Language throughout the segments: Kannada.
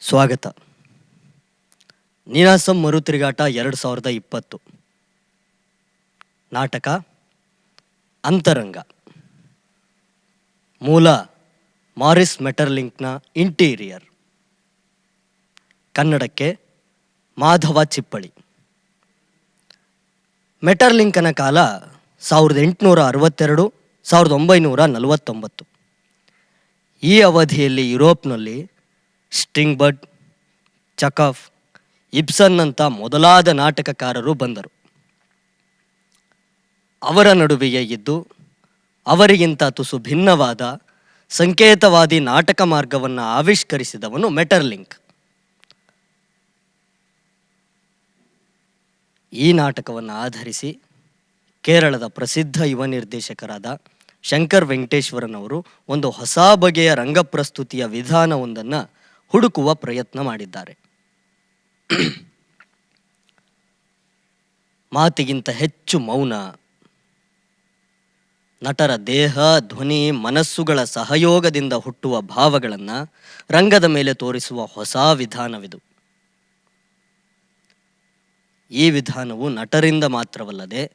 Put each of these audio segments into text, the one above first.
ಸ್ವಾಗತ. ನೀನಾಸಂ ಮರುತಿರುಗಾಟ 2020 ನಾಟಕ ಅಂತರಂಗ. ಮೂಲ ಮಾರಿಸ್ ಮೆಟರ್ಲಿಂಕ್ನ ಇಂಟೀರಿಯರ್. ಕನ್ನಡಕ್ಕೆ ಮಾಧವ ಚಿಪ್ಪಳಿ. ಮೆಟರ್ಲಿಂಕನ ಕಾಲ 1862-1949. ಈ ಅವಧಿಯಲ್ಲಿ ಯುರೋಪ್ನಲ್ಲಿ ಸ್ಟ್ರಿಂಗ್ಬರ್ಡ್, ಚಕಾಫ್, ಇಬ್ಸನ್ನಂಥ ಮೊದಲಾದ ನಾಟಕಕಾರರು ಬಂದರು. ಅವರ ನಡುವೆಯೇ ಇದ್ದು ಅವರಿಗಿಂತ ತುಸು ಭಿನ್ನವಾದ ಸಂಕೇತವಾದಿ ನಾಟಕ ಮಾರ್ಗವನ್ನು ಆವಿಷ್ಕರಿಸಿದವನು ಮೆಟರ್ಲಿಂಕ್. ಈ ನಾಟಕವನ್ನು ಆಧರಿಸಿ ಕೇರಳದ ಪ್ರಸಿದ್ಧ ಯುವ ನಿರ್ದೇಶಕರಾದ ಶಂಕರ್ ವೆಂಕಟೇಶ್ವರನ್ ಅವರು ಒಂದು ಹೊಸ ಬಗೆಯ ರಂಗಪ್ರಸ್ತುತಿಯ ವಿಧಾನವೊಂದನ್ನು ಹುಡುಕುವ ಪ್ರಯತ್ನ ಮಾಡಿದ್ದಾರೆ. ಮಾತಿಗಿಂತ ಹೆಚ್ಚು ಮೌನ, ನಟರ ದೇಹ, ಧ್ವನಿ, ಮನಸ್ಸುಗಳ ಸಹಯೋಗದಿಂದ ಹುಟ್ಟುವ ಭಾವಗಳನ್ನು ರಂಗದ ಮೇಲೆ ತೋರಿಸುವ ಹೊಸ ವಿಧಾನವಿದು. ಈ ವಿಧಾನವು ನಟರಿಂದ ಮಾತ್ರವಲ್ಲದೆ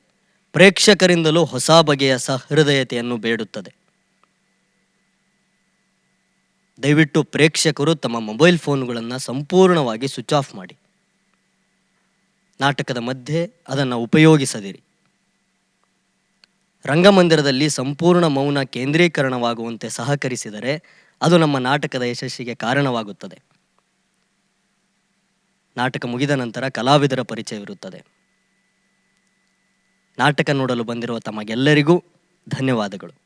ಪ್ರೇಕ್ಷಕರಿಂದಲೂ ಹೊಸ ಬಗೆಯ ಸಹೃದಯತೆಯನ್ನು ಬೇಡುತ್ತದೆ. ದಯವಿಟ್ಟು ಪ್ರೇಕ್ಷಕರು ತಮ್ಮ ಮೊಬೈಲ್ ಫೋನ್ಗಳನ್ನು ಸಂಪೂರ್ಣವಾಗಿ ಸ್ವಿಚ್ ಆಫ್ ಮಾಡಿ. ನಾಟಕದ ಮಧ್ಯೆ ಅದನ್ನು ಉಪಯೋಗಿಸದಿರಿ. ರಂಗಮಂದಿರದಲ್ಲಿ ಸಂಪೂರ್ಣ ಮೌನ ಕೇಂದ್ರೀಕರಣವಾಗುವಂತೆ ಸಹಕರಿಸಿದರೆ ಅದು ನಮ್ಮ ನಾಟಕದ ಯಶಸ್ಸಿಗೆ ಕಾರಣವಾಗುತ್ತದೆ. ನಾಟಕ ಮುಗಿದ ನಂತರ ಕಲಾವಿದರ ಪರಿಚಯವಿರುತ್ತದೆ. ನಾಟಕ ನೋಡಲು ಬಂದಿರುವ ತಮಗೆಲ್ಲರಿಗೂ ಧನ್ಯವಾದಗಳು.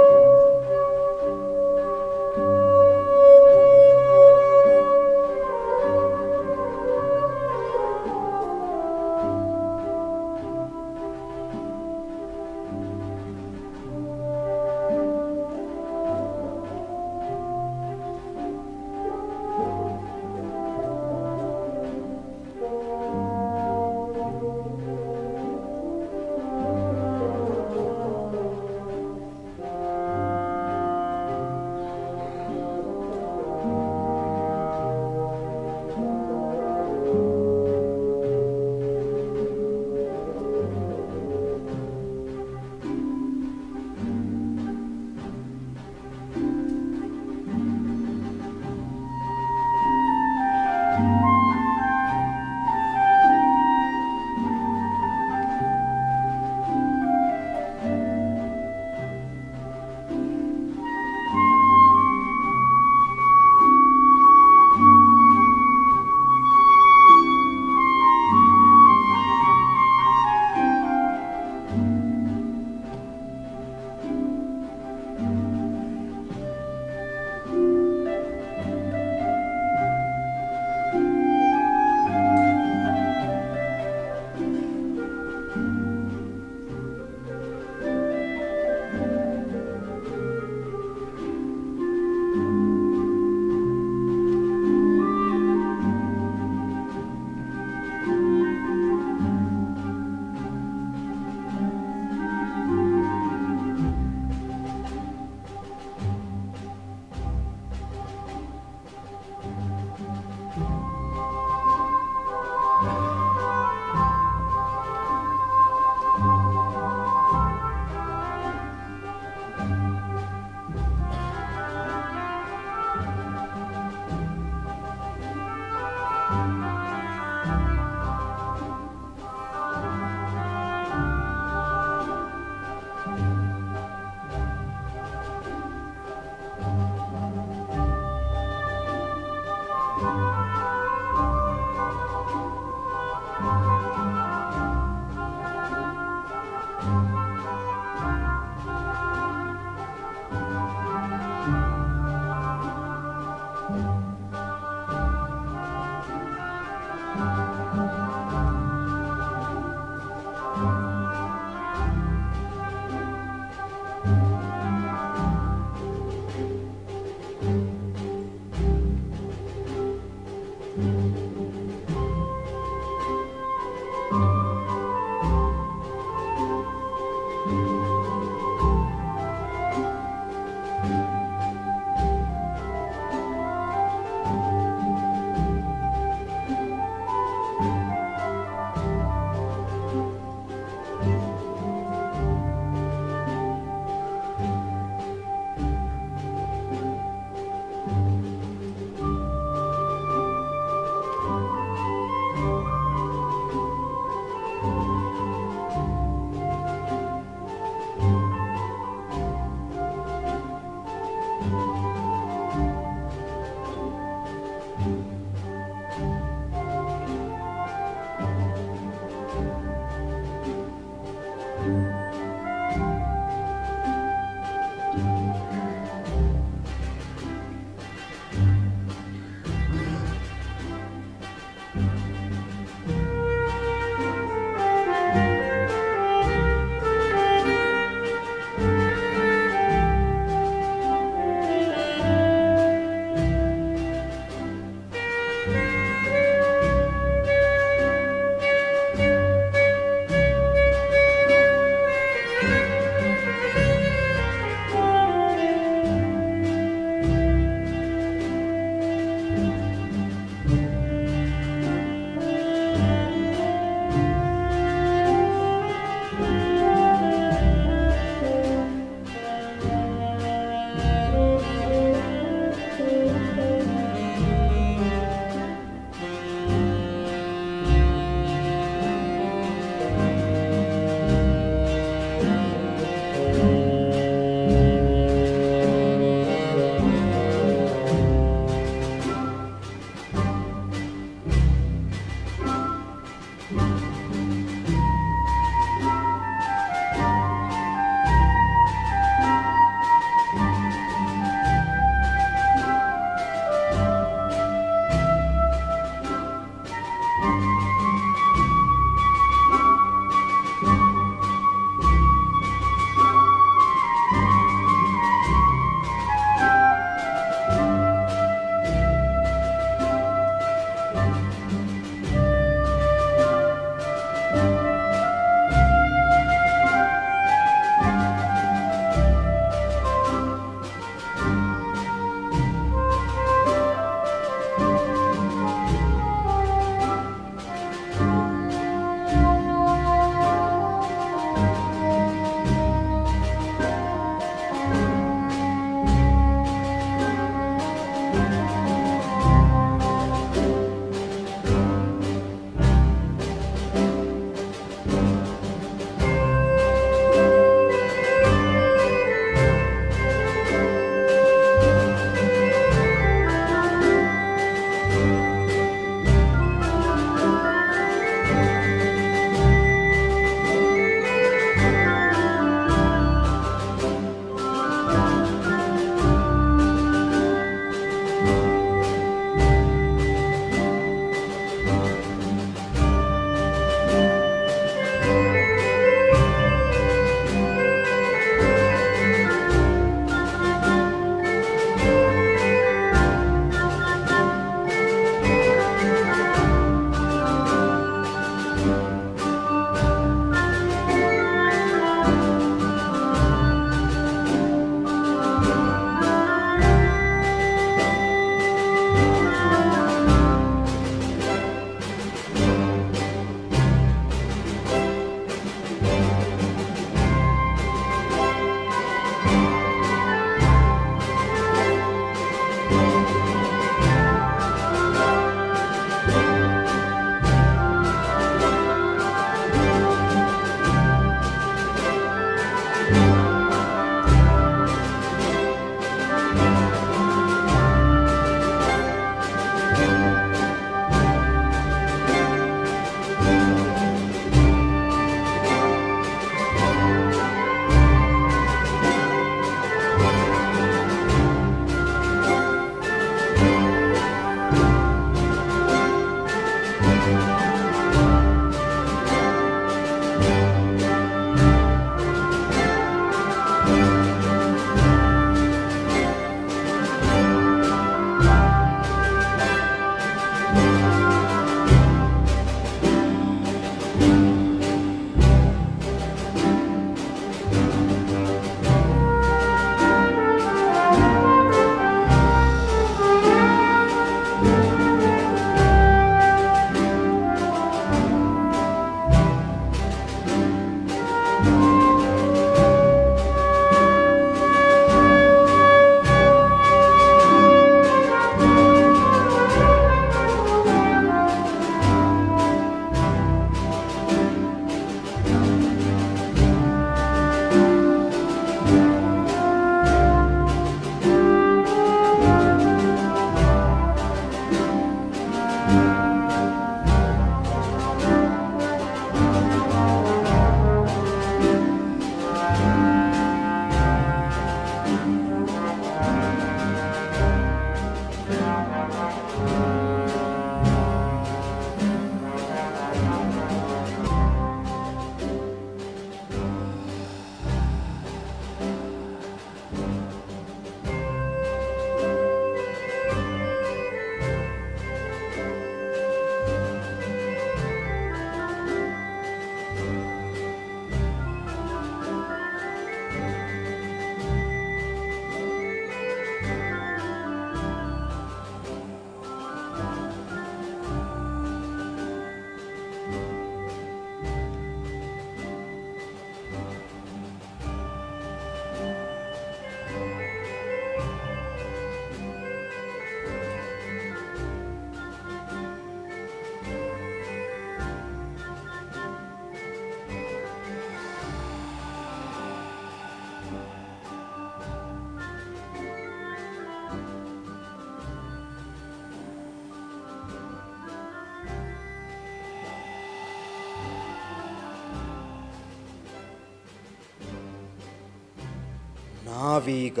ನಾವೀಗ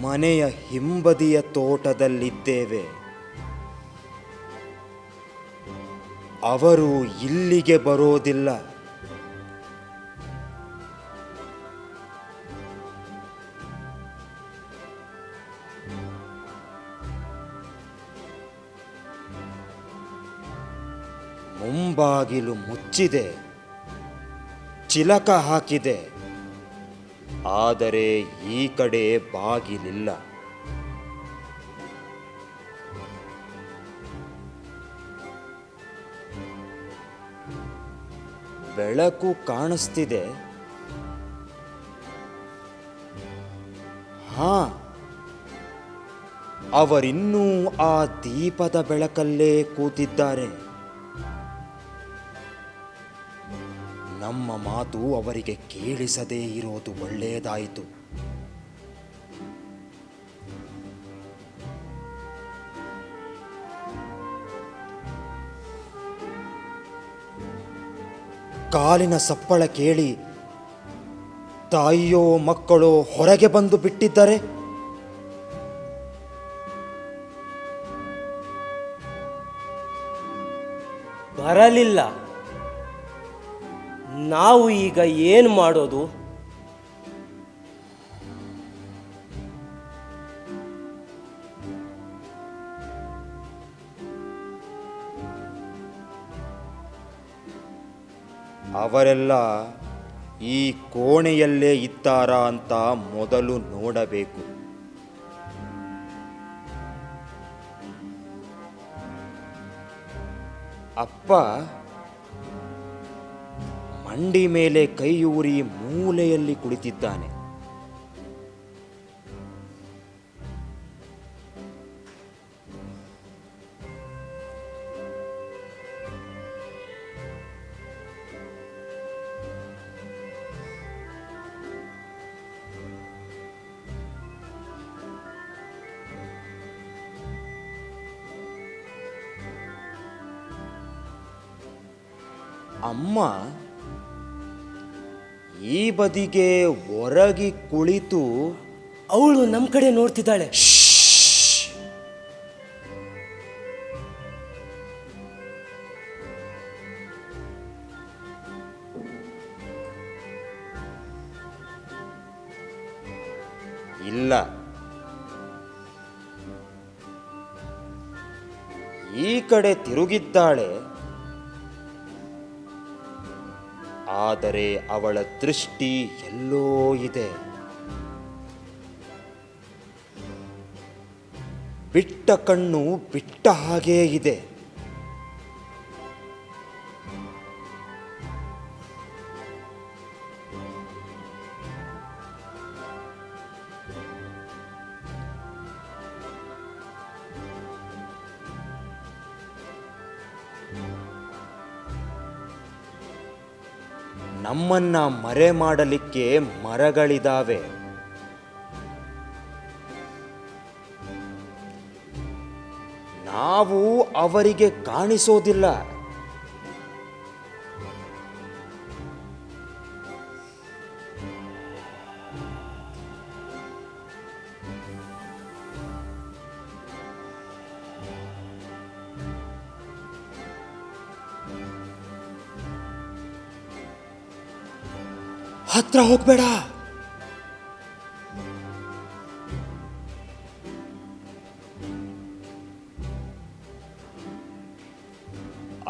ಮನೆಯ ಹಿಂಬದಿಯ ತೋಟದಲ್ಲಿದ್ದೇವೆ. ಅವರು ಇಲ್ಲಿಗೆ ಬರೋದಿಲ್ಲ. ಮುಂಬಾಗಿಲು ಮುಚ್ಚಿದೆ, ಚಿಲಕ ಹಾಕಿದೆ, ಆದರೆ ಈ ಕಡೆ ಬಾಗಿಲಿಲ್ಲ. ಬೆಳಕು ಕಾಣಿಸ್ತಿದೆ. ಅವರಿನ್ನೂ ಆ ದೀಪದ ಬೆಳಕಲ್ಲೇ ಕೂತಿದ್ದಾರೆ. ನಮ್ಮ ಮಾತು ಅವರಿಗೆ ಕೇಳಿಸದೇ ಇರೋದು ಒಳ್ಳೆಯದಾಯಿತು. ಕಾಲಿನ ಸಪ್ಪಳ ಕೇಳಿ ತಾಯಿಯೋ ಮಕ್ಕಳೋ ಹೊರಗೆ ಬಂದು ಬಿಟ್ಟಿದ್ದಾರೆ. ಬರಲಿಲ್ಲ. ನಾವು ಈಗ ಏನು ಮಾಡೋದು? ಅವರೆಲ್ಲ ಈ ಕೋಣೆಯಲ್ಲೇ ಇದ್ದಾರಾ ಅಂತ ಮೊದಲು ನೋಡಬೇಕು. ಅಪ್ಪ ಮಂಡಿ ಮೇಲೆ ಕೈಯೂರಿ ಮೂಲೆಯಲ್ಲಿ ಕುಳಿತಿದ್ದಾನೆ. ಅಮ್ಮ ಈ ಬದಿಗೆ ಹೊರಗಿ ಕುಳಿತು ಅವಳು ನಮ್ಮ ಕಡೆ ನೋಡ್ತಿದ್ದಾಳೆ. ಇಲ್ಲ, ಈ ಕಡೆ ತಿರುಗಿದ್ದಾಳೆ. ಆದರೆ ಅವಳ ದೃಷ್ಟಿ ಎಲ್ಲೋ ಇದೆ. ಬಿಟ್ಟ ಕಣ್ಣು ಬಿಟ್ಟ ಹಾಗೇ ಇದೆ. ನಮ್ಮನ್ನ ಮರೆ ಮಾಡಲಿಕ್ಕೆ ಮರಗಳಿದಾವೆ. ನಾವು ಅವರಿಗೆ ಕಾಣಿಸೋದಿಲ್ಲ. ಹತ್ರ ಹೋಗ್ಬೇಡ.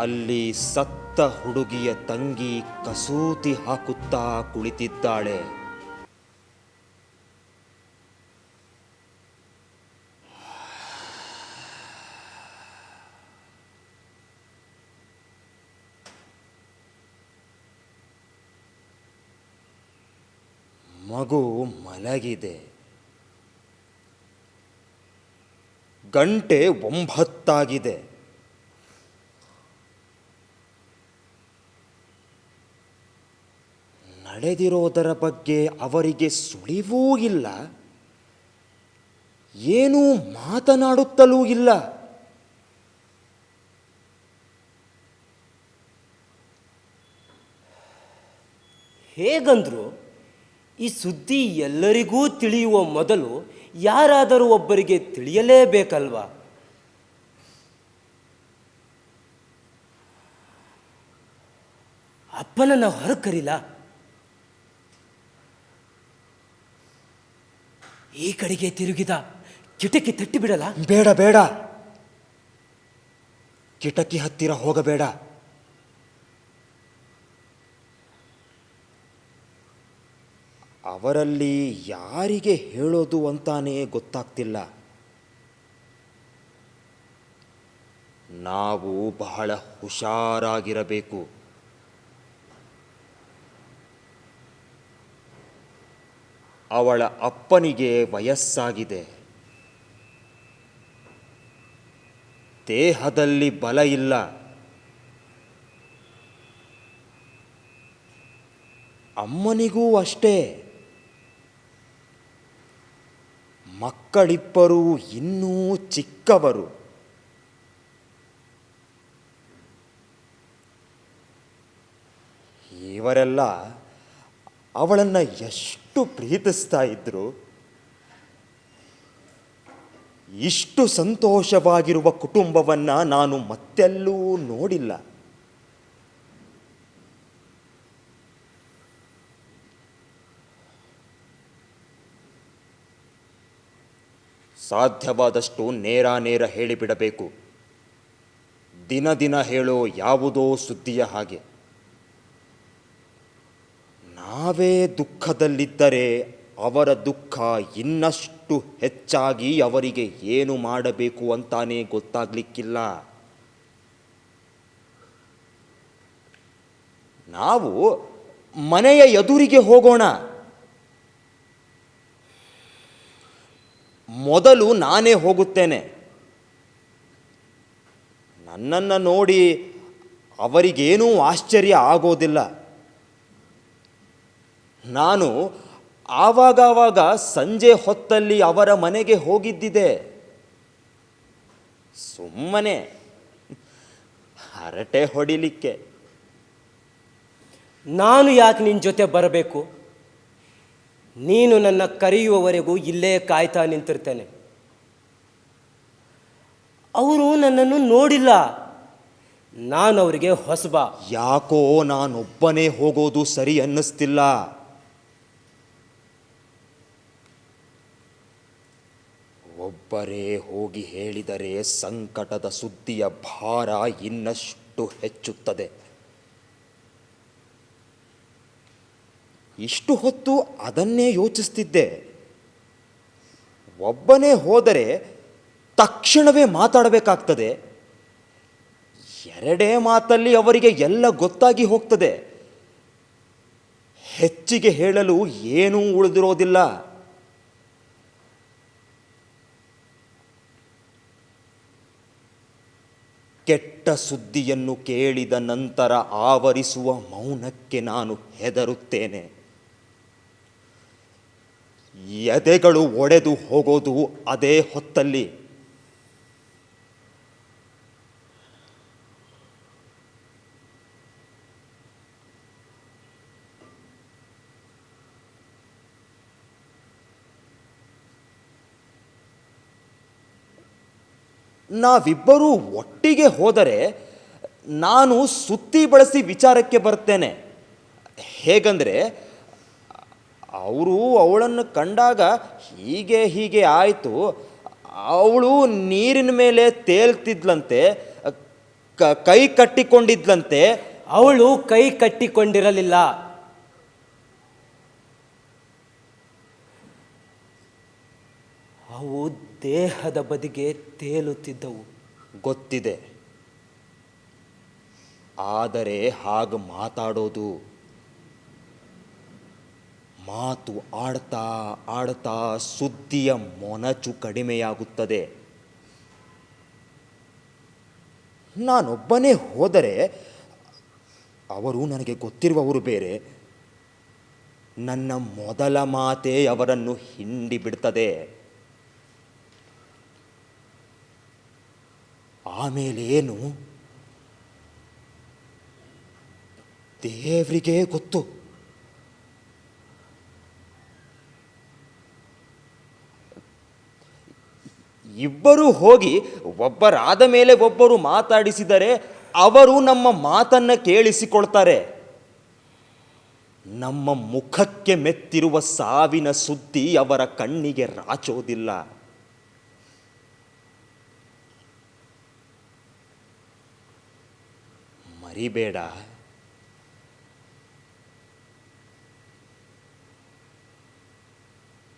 ಅಲ್ಲಿ ಸತ್ತ ಹುಡುಗಿಯ ತಂಗಿ ಕಸೂತಿ ಹಾಕುತ್ತಾ ಕುಳಿತಿದ್ದಾಳೆ. ಮಗು ಮಲಗಿದೆ. ಗಂಟೆ 9 ನಡೆದಿರೋದರ ಬಗ್ಗೆ ಅವರಿಗೆ ಸುಳಿವೂ ಇಲ್ಲ, ಏನೂ ಮಾತನಾಡುತ್ತಲೂ ಇಲ್ಲ. ಹೇಗಂದ್ರು ಈ ಸುದ್ದಿ ಎಲ್ಲರಿಗೂ ತಿಳಿಯುವ ಮೊದಲು ಯಾರಾದರೂ ಒಬ್ಬರಿಗೆ ತಿಳಿಯಲೇಬೇಕಲ್ವಾ? ಅಪ್ಪನನ್ನ ಹೊರಗೆ ಕರೀಲ. ಈ ಕಡೆಗೆ ತಿರುಗಿದ ಕಿಟಕಿ ತಟ್ಟಿ ಬಿಡಲ್ಲ. ಬೇಡ ಬೇಡ, ಕಿಟಕಿ ಹತ್ತಿರ ಹೋಗಬೇಡ. ಅವರಲ್ಲಿ ಯಾರಿಗೆ ಹೇಳೋದು ಅಂತಾನೇ ಗೊತ್ತಾಗ್ತಿಲ್ಲ. ನಾವು ಬಹಳ ಹುಷಾರಾಗಿರಬೇಕು. ಅವಳ ಅಪ್ಪನಿಗೆ ವಯಸ್ಸಾಗಿದೆ. ದೇಹದಲ್ಲಿ ಬಲ ಇಲ್ಲ. ಅಮ್ಮನಿಗೂ ಅಷ್ಟೇ. ಮಕ್ಕಳಿಬ್ಬರು ಇನ್ನೂ ಚಿಕ್ಕವರು. ಇವರೆಲ್ಲ ಅವಳನ್ನು ಎಷ್ಟು ಪ್ರೀತಿಸ್ತಾ ಇದ್ರು. ಇಷ್ಟು ಸಂತೋಷವಾಗಿರುವ ಕುಟುಂಬವನ್ನು ನಾನು ಮತ್ತೆಲ್ಲೂ ನೋಡಿಲ್ಲ. ಸಾಧ್ಯವಾದಷ್ಟು ನೇರ ಹೇಳಿಬಿಡಬೇಕು. ದಿನ ದಿನ ಹೇಳೋ ಯಾವುದೋ ಸುದ್ದಿಯ ಹಾಗೆ. ನಾವೇ ದುಃಖದಲ್ಲಿದ್ದರೆ ಅವರ ದುಃಖ ಇನ್ನಷ್ಟು ಹೆಚ್ಚಾಗಿ ಅವರಿಗೆ ಏನು ಮಾಡಬೇಕು ಅಂತಾನೇ ಗೊತ್ತಾಗ್ಲಿಕ್ಕಿಲ್ಲ. ನಾವು ಮನೆಯ ಎದುರಿಗೆ ಹೋಗೋಣ. ಮೊದಲು ನಾನೇ ಹೋಗುತ್ತೇನೆ. ನನ್ನನ್ನು ನೋಡಿ ಅವರಿಗೇನೂ ಆಶ್ಚರ್ಯ ಆಗೋದಿಲ್ಲ. ನಾನು ಆವಾಗವಾಗ ಸಂಜೆ ಹೊತ್ತಲ್ಲಿ ಅವರ ಮನೆಗೆ ಹೋಗಿದ್ದಿದೆ. ಸುಮ್ಮನೆ ಹರಟೆ ಹೊಡಿಲಿಕ್ಕೆ. ನಾನು ಯಾಕೆ ನಿನ್ನ ಜೊತೆ ಬರಬೇಕು? ನೀನು ನನ್ನ ಕರೆಯುವವರೆಗೂ ಇಲ್ಲೇ ಕಾಯ್ತಾ ನಿಂತಿರ್ತೇನೆ. ಅವರು ನನ್ನನ್ನು ನೋಡಿಲ್ಲ, ನಾನು ಅವರಿಗೆ ಹೊಸಬ. ಯಾಕೋ ನಾನೊಬ್ಬನೇ ಹೋಗೋದು ಸರಿ ಅನ್ನಿಸ್ತಿಲ್ಲ. ಒಬ್ಬರೇ ಹೋಗಿ ಹೇಳಿದರೆ ಸಂಕಟದ ಸುದ್ದಿಯ ಭಾರ ಇನ್ನಷ್ಟು ಹೆಚ್ಚುತ್ತದೆ. ಇಷ್ಟು ಹೊತ್ತು ಅದನ್ನೇ ಯೋಚಿಸ್ತಿದ್ದೆ. ಒಬ್ಬನೇ ಹೋದರೆ ತಕ್ಷಣವೇ ಮಾತಾಡಬೇಕಾಗ್ತದೆ. ಎರಡೇ ಮಾತಲ್ಲಿ ಅವರಿಗೆ ಎಲ್ಲ ಗೊತ್ತಾಗಿ ಹೋಗ್ತದೆ. ಹೆಚ್ಚಿಗೆ ಹೇಳಲು ಏನೂ ಉಳಿದಿರೋದಿಲ್ಲ. ಕೆಟ್ಟ ಸುದ್ದಿಯನ್ನು ಕೇಳಿದ ನಂತರ ಆವರಿಸುವ ಮೌನಕ್ಕೆ ನಾನು ಹೆದರುತ್ತೇನೆ. ಎದೆಗಳು ಒಡೆದು ಹೋಗೋದು ಅದೇ ಹೊತ್ತಲ್ಲಿ. ನಾವಿಬ್ಬರೂ ಒಟ್ಟಿಗೆ ಹೋದರೆ ನಾನು ಸುತ್ತಿ ಬಳಸಿ ವಿಚಾರಕ್ಕೆ ಬರ್ತೇನೆ. ಹೇಗಂದರೆ, ಅವರು ಅವಳನ್ನು ಕಂಡಾಗ ಹೀಗೆ ಹೀಗೆ ಆಯಿತು, ಅವಳು ನೀರಿನ ಮೇಲೆ ತೇಲ್ತಿದ್ಲಂತೆ, ಕೈ ಕಟ್ಟಿಕೊಂಡಿದ್ಲಂತೆ. ಅವಳು ಕೈ ಕಟ್ಟಿಕೊಂಡಿರಲಿಲ್ಲ. ಅವು ದೇಹದ ಬದಿಗೆ ತೇಲುತ್ತಿದ್ದವು. ಗೊತ್ತಿದೆ, ಆದರೆ ಹಾಗೆ ಮಾತಾಡೋದು, ಮಾತು ಆಡ್ತಾ ಆಡ್ತಾ ಸುದ್ದಿಯ ಮೊನಚು ಕಡಿಮೆಯಾಗುತ್ತದೆ. ನಾನೊಬ್ಬನೇ ಹೋದರೆ ಅವರು ನನಗೆ ಗೊತ್ತಿರುವವರು ಬೇರೆ. ನನ್ನ ಮೊದಲ ಮಾತೇ ಅವರನ್ನು ಹಿಂಡಿ ಬಿಡ್ತದೆ. ಆಮೇಲೇನು ದೇವರಿಗೆ ಗೊತ್ತು. ಇಬ್ಬರು ಹೋಗಿ ಒಬ್ಬರಾದ ಮೇಲೆ ಒಬ್ಬರು ಮಾತಾಡಿಸಿದರೆ ಅವರು ನಮ್ಮ ಮಾತನ್ನು ಕೇಳಿಸಿಕೊಳ್ತಾರೆ. ನಮ್ಮ ಮುಖಕ್ಕೆ ಮೆತ್ತಿರುವ ಸಾವಿನ ಸುದ್ದಿ ಅವರ ಕಣ್ಣಿಗೆ ರಾಚೋದಿಲ್ಲ. ಮರಿಬೇಡ,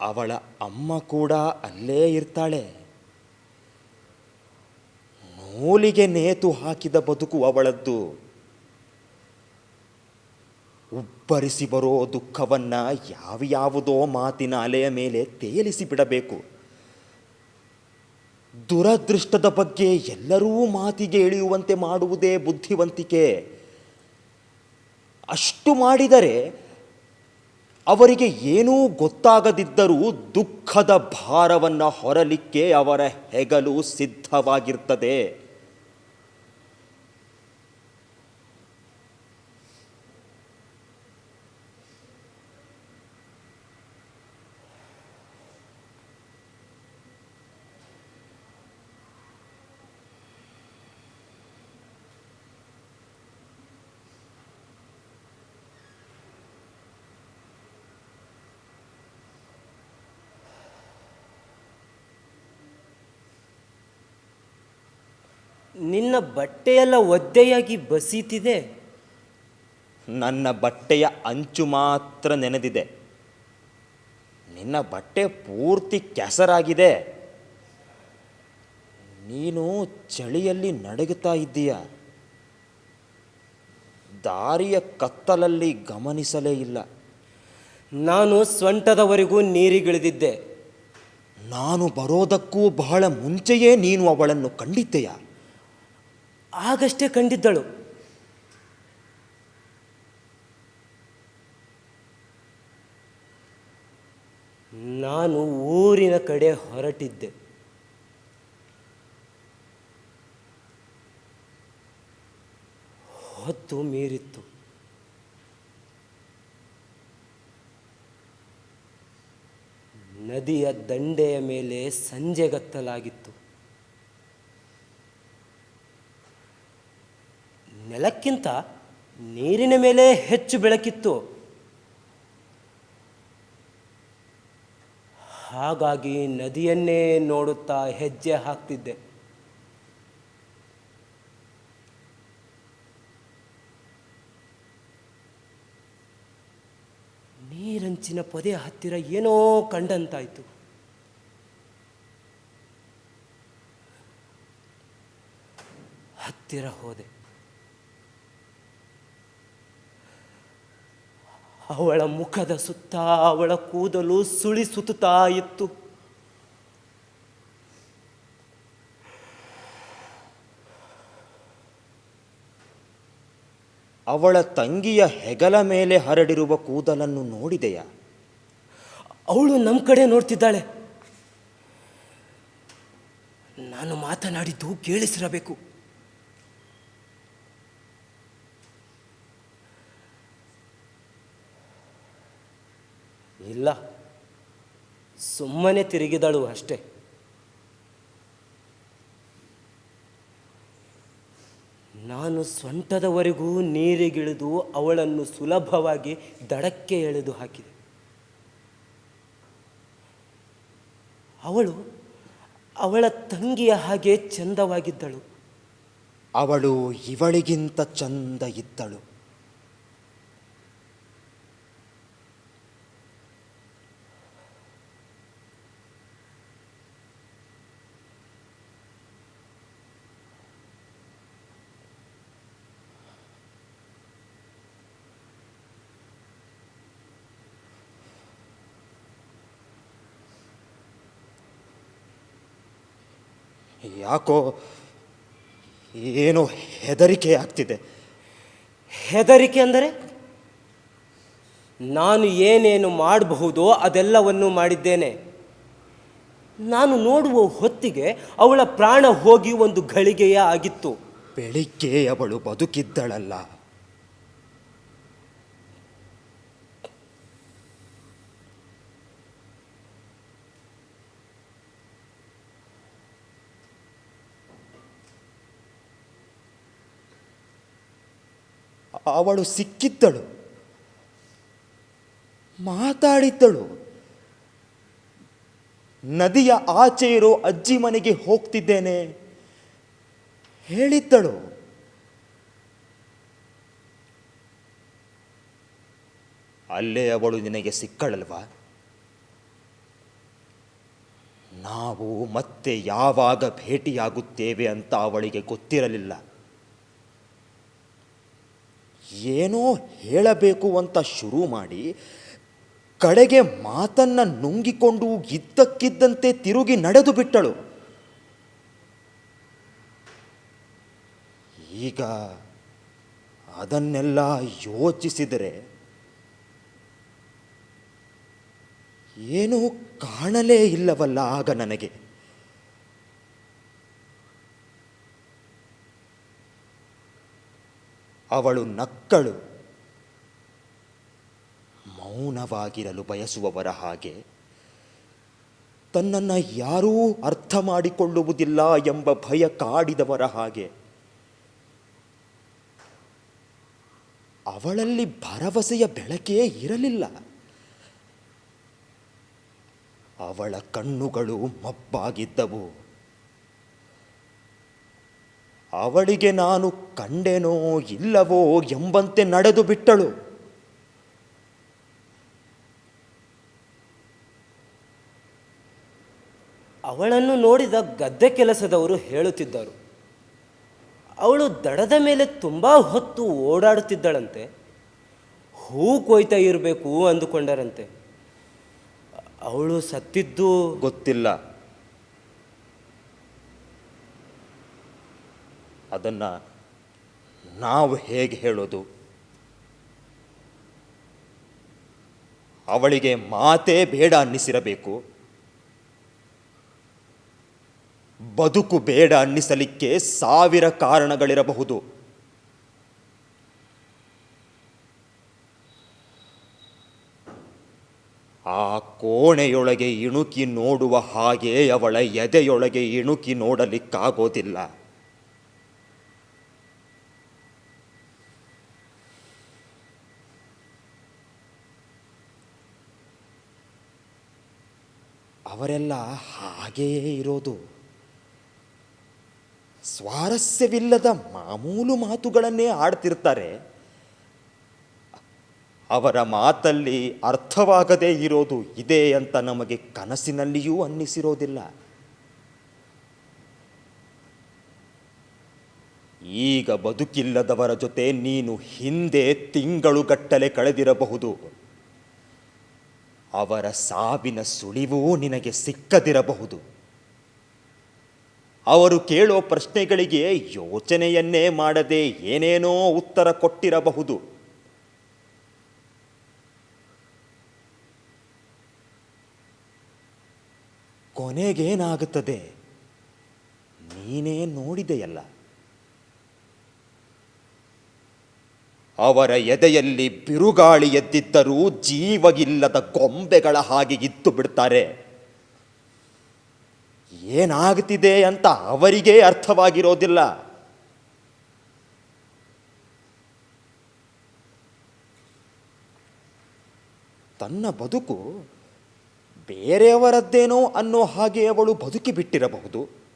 ಅವಳ ಅಮ್ಮ ಕೂಡ ಅಲ್ಲೇ ಇರ್ತಾಳೆ. ನೂಲಿಗೆ ನೇತು ಹಾಕಿದ ಬದುಕು ಅವಳದ್ದು. ಉಬ್ಬರಿಸಿ ಬರೋ ದುಃಖವನ್ನ ಯಾವ್ಯಾವುದೋ ಮಾತಿನ ಅಲೆಯ ಮೇಲೆ ತೇಲಿಸಿ ಬಿಡಬೇಕು. ದುರದೃಷ್ಟದ ಬಗ್ಗೆ ಎಲ್ಲರೂ ಮಾತಿಗೆ ಇಳಿಯುವಂತೆ ಮಾಡುವುದೇ ಬುದ್ಧಿವಂತಿಕೆ. ಅಷ್ಟು ಮಾಡಿದರೆ ಅವರಿಗೆ ಏನೂ ಗೊತ್ತಾಗದಿದ್ದರೂ ದುಃಖದ ಭಾರವನ್ನು ಹೊರಲಿಕ್ಕೆ ಅವರ ಹೆಗಲು ಸಿದ್ಧವಾಗಿರ್ತದೆ. ನಿನ್ನ ಬಟ್ಟೆಯೆಲ್ಲ ಒದ್ದೆಯಾಗಿ ಬಸೀತಿದೆ. ನನ್ನ ಬಟ್ಟೆಯ ಅಂಚು ಮಾತ್ರ ನೆನೆದಿದೆ. ನಿನ್ನ ಬಟ್ಟೆ ಪೂರ್ತಿ ಕೆಸರಾಗಿದೆ. ನೀನು ಚಳಿಯಲ್ಲಿ ನಡುಗುತ್ತಾ ಇದ್ದೀಯ. ದಾರಿಯ ಕತ್ತಲಲ್ಲಿ ಗಮನಿಸಲೇ ಇಲ್ಲ. ನಾನು ಸೊಂಟದವರೆಗೂ ನೀರಿಗಿಳಿದಿದ್ದೆ. ನಾನು ಬರೋದಕ್ಕೂ ಬಹಳ ಮುಂಚೆಯೇ ನೀನು ಅವಳನ್ನು ಕಂಡಿದ್ದೆಯಾ? ಆಗಷ್ಟೇ ಕಂಡಿದ್ದಳು. ನಾನು ಊರಿನ ಕಡೆ ಹೊರಟಿದ್ದೆ. ಹೊತ್ತು ಮೀರಿತ್ತು. ನದಿಯ ದಂಡೆಯ ಮೇಲೆ ಸಂಜೆಗತ್ತಲಾಗಿತ್ತು. ನೆಲಕ್ಕಿಂತ ನೀರಿನ ಮೇಲೆ ಹೆಚ್ಚು ಬೆಳಕಿತ್ತು. ಹಾಗಾಗಿ ನದಿಯನ್ನೇ ನೋಡುತ್ತಾ ಹೆಜ್ಜೆ ಹಾಕ್ತಿದ್ದೆ. ನೀರಂಚಿನ ಪೊದೆ ಹತ್ತಿರ ಏನೋ ಕಂಡಂತಾಯಿತು. ಹತ್ತಿರ ಹೋದೆ. ಅವಳ ಮುಖದ ಸುತ್ತ ಅವಳ ಕೂದಲು ಸುಳಿಸುತ್ತಾ ಇತ್ತು. ಅವಳ ತಂಗಿಯ ಹೆಗಲ ಮೇಲೆ ಹರಡಿರುವ ಕೂದಲನ್ನು ನೋಡಿದೆಯಾ? ಅವಳು ನಮ್ಮ ಕಡೆ ನೋಡ್ತಿದ್ದಾಳೆ. ನಾನು ಮಾತನಾಡಿದ್ದು ಕೇಳಿಸಿರಬೇಕು. ಇಲ್ಲ, ಸುಮ್ಮನೆ ತಿರುಗಿದಳು ಅಷ್ಟೆ. ನಾನು ಸೊಂಟದವರೆಗೂ ನೀರಿಗಿಳಿದು ಅವಳನ್ನು ಸುಲಭವಾಗಿ ದಡಕ್ಕೆ ಎಳೆದು ಹಾಕಿದೆ. ಅವಳು ಅವಳ ತಂಗಿಯ ಹಾಗೆ ಚಂದವಾಗಿದ್ದಳು. ಅವಳು ಇವಳಿಗಿಂತ ಚಂದ ಇದ್ದಳು. ಯಾಕೋ ಏನೋ ಹೆದರಿಕೆ ಆಗ್ತಿದೆ. ಹೆದರಿಕೆ ಅಂದರೆ ನಾನು ಏನೇನು ಮಾಡಬಹುದೋ ಅದೆಲ್ಲವನ್ನು ಮಾಡಿದ್ದೇನೆ. ನಾನು ನೋಡುವ ಹೊತ್ತಿಗೆ ಅವಳ ಪ್ರಾಣ ಹೋಗಿ ಒಂದು ಘಳಿಗೆಯೇ ಆಗಿತ್ತು. ಬೆಳಿಗ್ಗೆ ಅವಳು ಬದುಕಿದ್ದಳಲ್ಲ. ಅವಳು ಸಿಕ್ಕಿದ್ದಳು, ಮಾತಾಡಿದ್ದಳು. ನದಿಯ ಆಚೆ ಇರೋ ಅಜ್ಜಿ ಮನೆಗೆ ಹೋಗ್ತಿದ್ದೇನೆ ಹೇಳಿದ್ದಳು. ಅಲ್ಲೇ ಅವಳು ನಿನಗೆ ಸಿಕ್ಕಳಲ್ವಾ? ನಾವು ಮತ್ತೆ ಯಾವಾಗ ಭೇಟಿಯಾಗುತ್ತೇವೆ ಅಂತ ಅವಳಿಗೆ ಗೊತ್ತಿರಲಿಲ್ಲ. ಏನೋ ಹೇಳಬೇಕು ಅಂತ ಶುರು ಮಾಡಿ ಕಡೆಗೆ ಮಾತನ್ನ ನುಂಗಿಕೊಂಡು ಇದ್ದಕ್ಕಿದ್ದಂತೆ ತಿರುಗಿ ನಡೆದು ಬಿಟ್ಟಳು. ಈಗ ಅದನ್ನೆಲ್ಲ ಯೋಚಿಸಿದರೆ ಏನೂ ಕಾಣಲೇ ಇಲ್ಲವಲ್ಲ ಆಗ ನನಗೆ. ಅವಳು ನಕ್ಕಳು. ಮೌನವಾಗಿರಲು ಬಯಸುವವರ ಹಾಗೆ, ತನ್ನನ್ನು ಯಾರೂ ಅರ್ಥ ಮಾಡಿಕೊಳ್ಳುವುದಿಲ್ಲ ಎಂಬ ಭಯ ಕಾಡಿದವರ ಹಾಗೆ. ಅವಳಲ್ಲಿ ಭರವಸೆಯ ಬೆಳಕೇ ಇರಲಿಲ್ಲ. ಅವಳ ಕಣ್ಣುಗಳು ಮಬ್ಬಾಗಿದ್ದವು. ಅವಳಿಗೆ ನಾನು ಕಂಡೆನೋ ಇಲ್ಲವೋ ಎಂಬಂತೆ ನಡೆದು ಬಿಟ್ಟಳು. ಅವಳನ್ನು ನೋಡಿದ ಗದ್ದೆ ಕೆಲಸದವರು ಹೇಳುತ್ತಿದ್ದರು, ಅವಳು ದಡದ ಮೇಲೆ ತುಂಬ ಹೊತ್ತು ಓಡಾಡುತ್ತಿದ್ದಳಂತೆ. ಹೂ ಕೊಯ್ತಾ ಇರಬೇಕು ಅಂದುಕೊಂಡರಂತೆ. ಅವಳು ಸತ್ತಿದ್ದು ಗೊತ್ತಿಲ್ಲ. ಅದನ್ನ ನಾವು ಹೇಗೆ ಹೇಳೋದು? ಅವಳಿಗೆ ಮಾತೇ ಬೇಡ ಅನ್ನಿಸಿರಬೇಕು. ಬದುಕು ಬೇಡ ಅನ್ನಿಸಲಿಕ್ಕೆ 1000 ಕಾರಣಗಳಿರಬಹುದು. ಆ ಕೋಣೆಯೊಳಗೆ ಇಣುಕಿ ನೋಡುವ ಹಾಗೆ ಅವಳ ಎದೆಯೊಳಗೆ ಇಣುಕಿ ನೋಡಲಿಕ್ಕಾಗೋದಿಲ್ಲ. ಅವರೆಲ್ಲ ಹಾಗೆಯೇ ಇರೋದು. ಸ್ವಾರಸ್ಯವಿಲ್ಲದ ಮಾಮೂಲು ಮಾತುಗಳನ್ನೇ ಆಡ್ತಿರ್ತಾರೆ. ಅವರ ಮಾತಲ್ಲಿ ಅರ್ಥವಾಗದೇ ಇರೋದು ಇದೆ ಅಂತ ನಮಗೆ ಕನಸಿನಲ್ಲಿಯೂ ಅನ್ನಿಸಿರೋದಿಲ್ಲ. ಈಗ ಬದುಕಿಲ್ಲದವರ ಜೊತೆ ನೀನು ಹಿಂದೆ ತಿಂಗಳುಗಟ್ಟಲೆ ಕಳೆದಿರಬಹುದು. ಅವರ ಸಾವಿನ ಸುಳಿವೂ ನಿನಗೆ ಸಿಕ್ಕದಿರಬಹುದು. ಅವರು ಕೇಳೋ ಪ್ರಶ್ನೆಗಳಿಗೆ ಯೋಚನೆಯನ್ನೇ ಮಾಡದೆ ಏನೇನೋ ಉತ್ತರ ಕೊಟ್ಟಿರಬಹುದು. ಕೊನೆಗೇನಾಗುತ್ತದೆ ನೀನೇ ನೋಡಿದೆಯಲ್ಲ. ಅವರ ಎದೆಯಲ್ಲಿ ಬಿರುಗಾಳಿ ಎದ್ದಿದ್ದರೂ ಜೀವವಿಲ್ಲದ ಗೊಂಬೆಗಳ ಹಾಗೆ ಇದ್ದು ಬಿಡ್ತಾರೆ. ಏನಾಗ್ತಿದೆ ಅಂತ ಅವರಿಗೇ ಅರ್ಥವಾಗಿರೋದಿಲ್ಲ. ತನ್ನ ಬದುಕು ಬೇರೆಯವರದ್ದೇನೋ ಅನ್ನೋ ಹಾಗೆ ಅವಳು ಬದುಕಿ ಬಿಟ್ಟಿರಬಹುದು.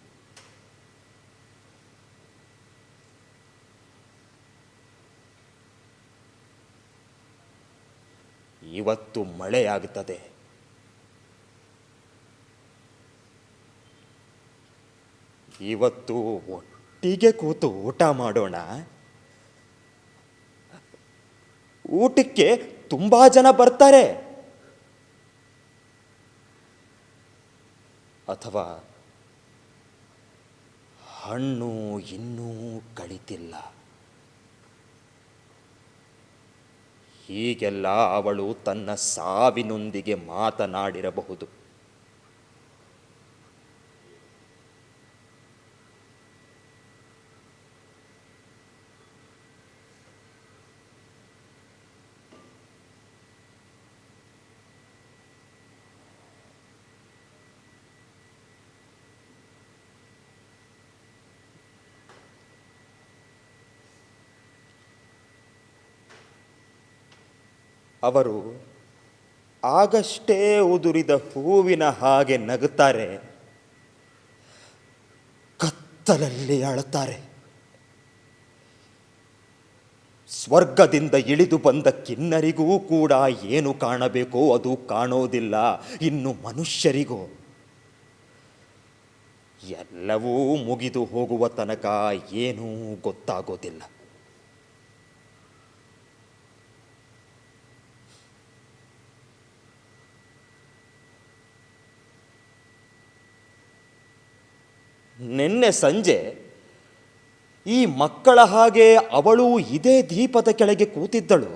ಇವತ್ತು ಮಳೆಯಾಗುತ್ತದೆ. ಇವತ್ತು ಒಟ್ಟಿಗೆ ಕೂತು ಊಟ ಮಾಡೋಣ. ಊಟಕ್ಕೆ ತುಂಬಾ ಜನ ಬರ್ತಾರೆ. ಅಥವಾ ಹಣ್ಣು ಇನ್ನೂ ಕಳಿತಿಲ್ಲ. ಹೀಗೆಲ್ಲ ಅವಳು ತನ್ನ ಸಾವಿನೊಂದಿಗೆ ಮಾತನಾಡಿರಬಹುದು. ಅವರು ಆಗಷ್ಟೇ ಉದುರಿದ ಹೂವಿನ ಹಾಗೆ ನಗುತ್ತಾರೆ, ಕತ್ತಲಲ್ಲಿ ಅಳುತ್ತಾರೆ. ಸ್ವರ್ಗದಿಂದ ಇಳಿದು ಬಂದ ಕಿನ್ನರಿಗೂ ಕೂಡ ಏನು ಕಾಣಬೇಕೋ ಅದು ಕಾಣೋದಿಲ್ಲ. ಇನ್ನು ಮನುಷ್ಯರಿಗೂ ಎಲ್ಲವೂ ಮುಗಿದು ಹೋಗುವ ತನಕ ಏನೂ ಗೊತ್ತಾಗೋದಿಲ್ಲ. ನಿನ್ನೆ ಸಂಜೆ ಈ ಮಕ್ಕಳ ಹಾಗೆ ಅವಳು ಇದೇ ದೀಪದ ಕೆಳಗೆ ಕೂತಿದ್ದಳು.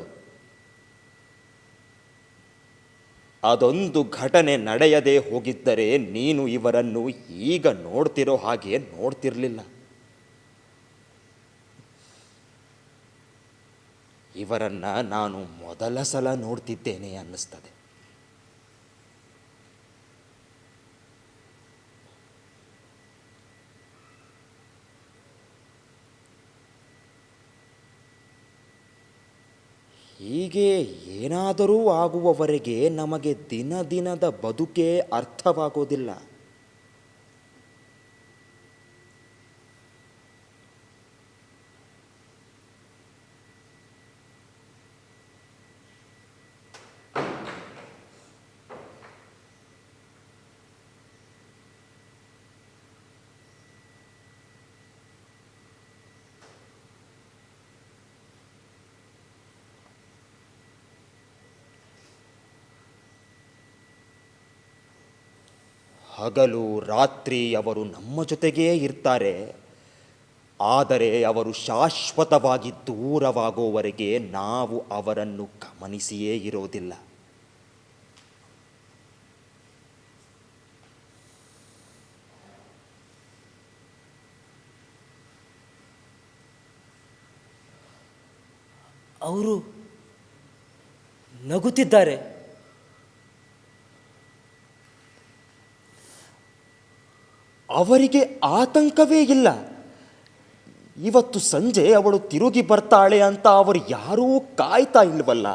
ಅದೊಂದು ಘಟನೆ ನಡೆಯದೆ ಹೋಗಿದ್ದರೆ ನೀನು ಇವರನ್ನು ಈಗ ನೋಡ್ತಿರೋ ಹಾಗೆ ನೋಡ್ತಿರ್ಲಿಲ್ಲ. ಇವರನ್ನ ನಾನು ಮೊದಲ ಸಲ ನೋಡ್ತಿದ್ದೇನೆ ಅನ್ನಿಸ್ತದೆ. ಹೀಗೆ ಏನಾದರೂ ಆಗುವವರೆಗೆ ನಮಗೆ ದಿನ ದಿನದ ಬದುಕೇ ಅರ್ಥವಾಗೋದಿಲ್ಲ. ಹಗಲು ರಾತ್ರಿ ಅವರು ನಮ್ಮ ಜೊತೆಗೇ ಇರ್ತಾರೆ. ಆದರೆ ಅವರು ಶಾಶ್ವತವಾಗಿ ದೂರವಾಗೋವರೆಗೆ ನಾವು ಅವರನ್ನು ಗಮನಿಸಿಯೇ ಇರೋದಿಲ್ಲ. ಅವರು ನಗುತ್ತಿದ್ದಾರೆ. ಅವರಿಗೆ ಆತಂಕವೇ ಇಲ್ಲ. ಇವತ್ತು ಸಂಜೆ ಅವಳು ತಿರುಗಿ ಬರ್ತಾಳೆ ಅಂತ ಅವರು ಯಾರೂ ಕಾಯ್ತಾ ಇಲ್ವಲ್ಲ.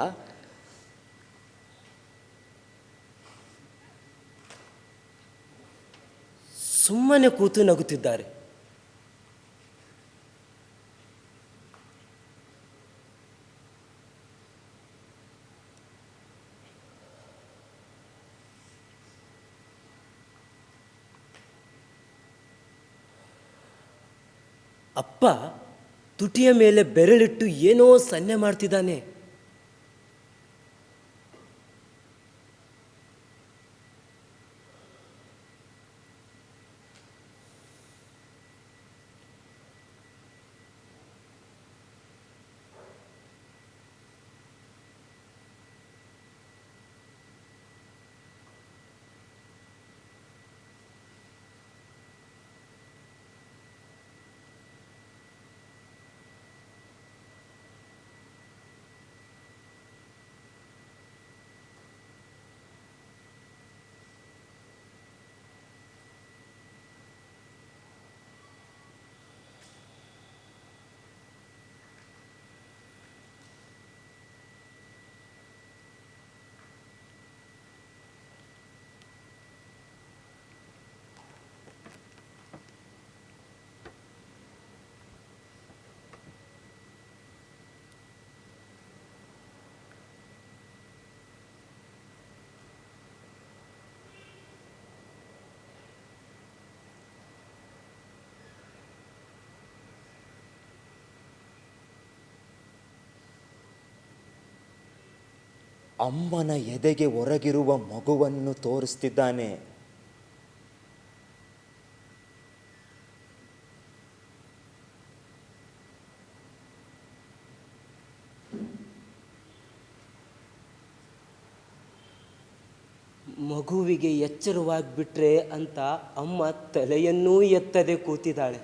ಸುಮ್ಮನೆ ಕೂತು ನಗುತ್ತಿದ್ದಾರೆ. ಅಪ್ಪ ತುಟಿಯ ಮೇಲೆ ಬೆರಳಿಟ್ಟು ಏನೋ ಸನ್ನೆ ಮಾಡ್ತಿದ್ದಾನೆ. ಅಮ್ಮನ ಎದೆಗೆ ಹೊರಗಿರುವ ಮಗುವನ್ನು ತೋರಿಸ್ತಿದ್ದಾನೆ. ಮಗುವಿಗೆ ಎಚ್ಚರವಾಗಿಬಿಟ್ರೆ ಅಂತ ಅಮ್ಮ ತಲೆಯನ್ನೂ ಎತ್ತದೆ ಕೂತಿದ್ದಾಳೆ.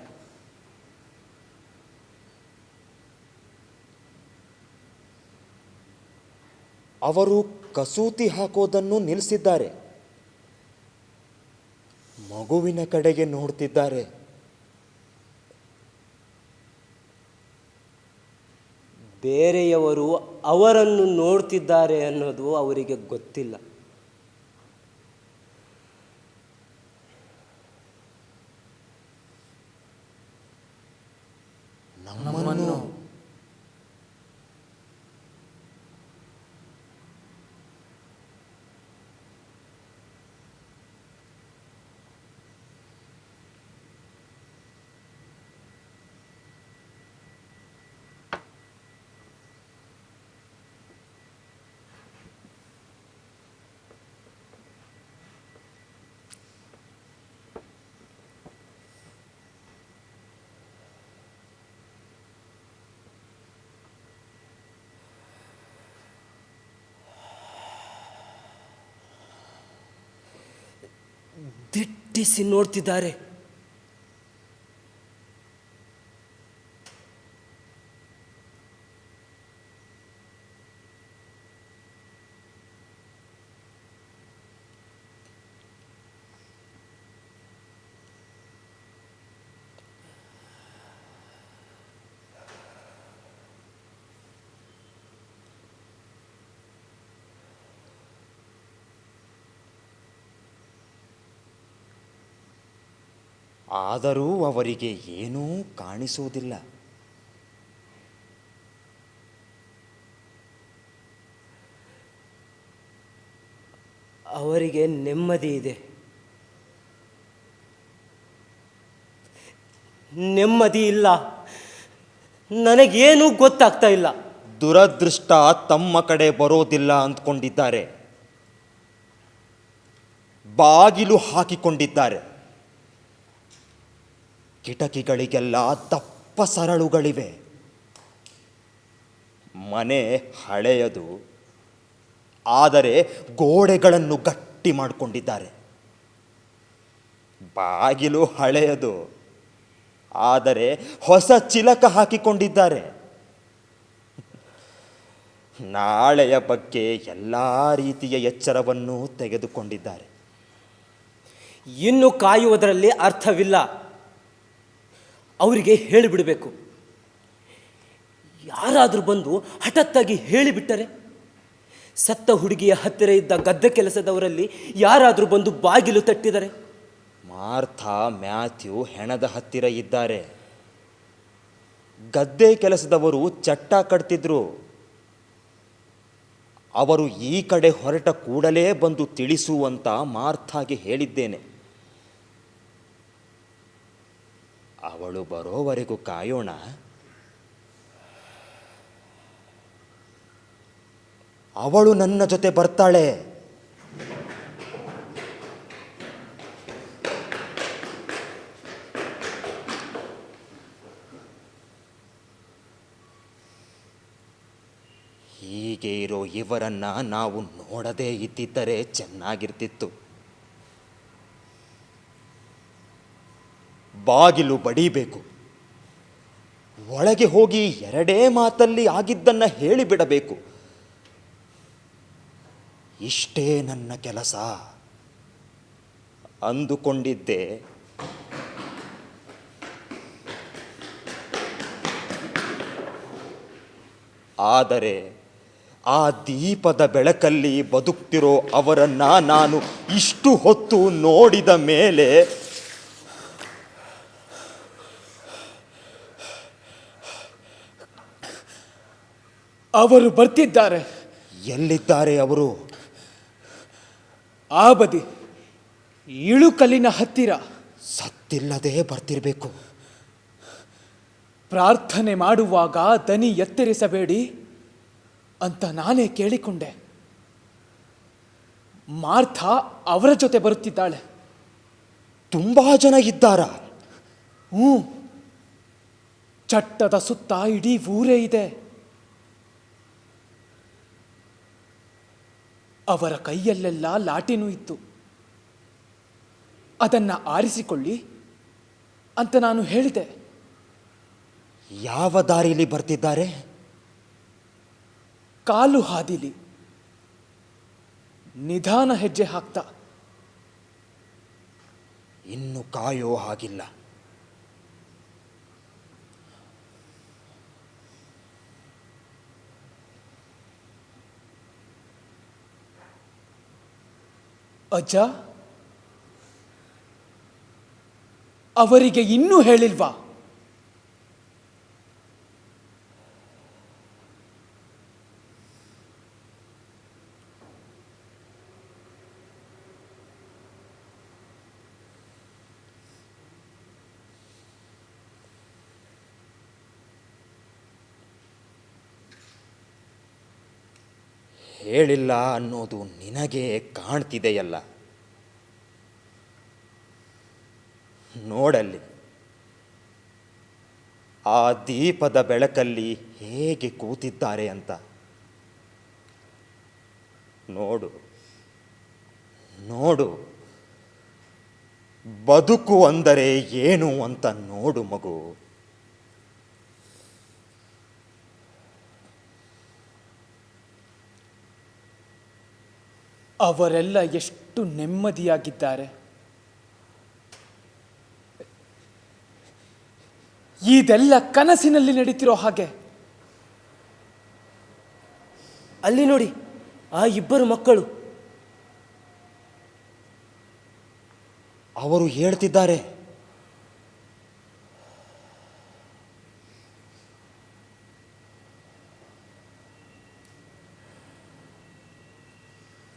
ಅವರು ಕಸೂತಿ ಹಾಕೋದನ್ನು ನಿಲ್ಲಿಸಿದ್ದಾರೆ. ಮಗುವಿನ ಕಡೆಗೆ ನೋಡ್ತಿದ್ದಾರೆ. ಬೇರೆಯವರು ಅವರನ್ನು ನೋಡ್ತಿದ್ದಾರೆ ಅನ್ನೋದು ಅವರಿಗೆ ಗೊತ್ತಿಲ್ಲ. ನಮ್ಮನ್ನು ದಿಟ್ಟಿಸಿ ನೋಡ್ತಿದ್ದಾರೆ. ಆದರೂ ಅವರಿಗೆ ಏನೂ ಕಾಣಿಸುವುದಿಲ್ಲ. ಅವರಿಗೆ ನೆಮ್ಮದಿ ಇದೆ. ನೆಮ್ಮದಿ ಇಲ್ಲ. ನನಗೇನೂ ಗೊತ್ತಾಗ್ತಾ ಇಲ್ಲ. ದುರದೃಷ್ಟ ತಮ್ಮ ಕಡೆ ಬರೋದಿಲ್ಲ ಅಂದ್ಕೊಂಡಿದ್ದಾರೆ. ಬಾಗಿಲು ಹಾಕಿಕೊಂಡಿದ್ದಾರೆ. ಕಿಟಕಿಗಳಿಗೆಲ್ಲ ದಪ್ಪ ಸರಳುಗಳಿವೆ. ಮನೆ ಹಳೆಯದು, ಆದರೆ ಗೋಡೆಗಳನ್ನು ಗಟ್ಟಿ ಮಾಡಿಕೊಂಡಿದ್ದಾರೆ. ಬಾಗಿಲು ಹಳೆಯದು, ಆದರೆ ಹೊಸ ಚಿಲಕ ಹಾಕಿಕೊಂಡಿದ್ದಾರೆ. ನಾಳೆಯ ಬಗ್ಗೆ ಎಲ್ಲ ರೀತಿಯ ಎಚ್ಚರವನ್ನು ತೆಗೆದುಕೊಂಡಿದ್ದಾರೆ. ಇನ್ನು ಕಾಯುವುದರಲ್ಲಿ ಅರ್ಥವಿಲ್ಲ. ಅವರಿಗೆ ಹೇಳಿಬಿಡಬೇಕು. ಯಾರಾದರೂ ಬಂದು ಹಠಾತ್ತಾಗಿ ಹೇಳಿಬಿಟ್ಟರೆ, ಸತ್ತ ಹುಡುಗಿಯ ಹತ್ತಿರ ಇದ್ದ ಗದ್ದೆ ಕೆಲಸದವರಲ್ಲಿ ಯಾರಾದರೂ ಬಂದು ಬಾಗಿಲು ತಟ್ಟಿದರೆ? ಮಾರ್ಥಾ, ಮ್ಯಾಥ್ಯೂ ಹೆಣದ ಹತ್ತಿರ ಇದ್ದಾರೆ. ಗದ್ದೆ ಕೆಲಸದವರು ಚಟ್ಟ ಕಟ್ತಿದ್ರು. ಅವರು ಈ ಕಡೆ ಹೊರಟ ಕೂಡಲೇ ಬಂದು ತಿಳಿಸುವಂತ ಮಾರ್ಥಾಗೆ ಹೇಳಿದ್ದೇನೆ. ಅವಳು ಬರೋವರೆಗೂ ಕಾಯೋಣ. ಅವಳು ನನ್ನ ಜೊತೆ ಬರ್ತಾಳೆ. ಹೀಗೆ ಇರೋ ಇವರನ್ನ ನಾವು ನೋಡದೇ ಇದ್ದಿದ್ದರೆ ಚೆನ್ನಾಗಿರ್ತಿತ್ತು. ಬಾಗಿಲು ಬಡಿಬೇಕು. ಒಳಗೆ ಹೋಗಿ ಎರಡೇ ಮಾತಲ್ಲಿ ಆಗಿದ್ದನ್ನ ಹೇಳಿಬಿಡಬೇಕು. ಇಷ್ಟೇ ನನ್ನ ಕೆಲಸ ಅಂದುಕೊಂಡಿದ್ದೆ. ಆದರೆ ಆ ದೀಪದ ಬೆಳಕಲ್ಲಿ ಬದುಕ್ತಿರೋ ಅವರನ್ನ ನಾನು ಇಷ್ಟು ಹೊತ್ತು ನೋಡಿದ ಮೇಲೆ ಅವರು ಬರ್ತಿದ್ದಾರೆ. ಎಲ್ಲಿದ್ದಾರೆ ಅವರು? ಆ ಬದಿ ಇಳುಕಲ್ಲಿನ ಹತ್ತಿರ. ಸತ್ತಿಲ್ಲದೆ ಬರ್ತಿರ್ಬೇಕು. ಪ್ರಾರ್ಥನೆ ಮಾಡುವಾಗ ದನಿ ಎತ್ತರಿಸಬೇಡಿ ಅಂತ ನಾನೇ ಕೇಳಿಕೊಂಡೆ. ಮಾರ್ಥಾ ಅವರ ಜೊತೆ ಬರುತ್ತಿದ್ದಾಳೆ. ತುಂಬಾ ಜನ ಇದ್ದಾರಾ? ಹ್ಞೂ, ಚಟ್ಟದ ಸುತ್ತ ಇಡೀ ಊರೇ ಇದೆ. ಅವರ ಕೈಯಲ್ಲೆಲ್ಲ ಲಾಟಿನೂ ಇತ್ತು. ಅದನ್ನ ಆರಿಸಿಕೊಳ್ಳಿ ಅಂತ ನಾನು ಹೇಳಿದೆ. ಯಾವ ದಾರಿಲಿ ಬರ್ತಿದ್ದಾರೆ? ಕಾಲು ಹಾದಿಲಿ ನಿಧಾನ ಹೆಜ್ಜೆ ಹಾಕ್ತಾ. ಇನ್ನು ಕಾಯೋ ಹಾಗಿಲ್ಲ. ಅಜ್ಜ, ಅವರಿಗೆ ಇನ್ನೂ ಹೇಳಿಲ್ವಾ? ಹೇಳಿಲ್ಲ ಅನ್ನೋದು ನಿನಗೆ ಕಾಣ್ತಿದೆಯಲ್ಲ. ನೋಡಲ್ಲಿ, ಆ ದೀಪದ ಬೆಳಕಲ್ಲಿ ಹೇಗೆ ಕೂತಿದ್ದಾರೆ ಅಂತ. ನೋಡು ನೋಡು, ಬದುಕು ಅಂದರೆ ಏನು ಅಂತ ನೋಡು ಮಗು. ಅವರೆಲ್ಲ ಎಷ್ಟು ನೆಮ್ಮದಿಯಾಗಿದ್ದಾರೆ. ಇದೆಲ್ಲ ಕನಸಿನಲ್ಲಿ ನಡೀತಿರೋ ಹಾಗೆ. ಅಲ್ಲಿ ನೋಡಿ, ಆ ಇಬ್ಬರು ಮಕ್ಕಳು. ಅವರು ಹೇಳ್ತಿದ್ದಾರೆ,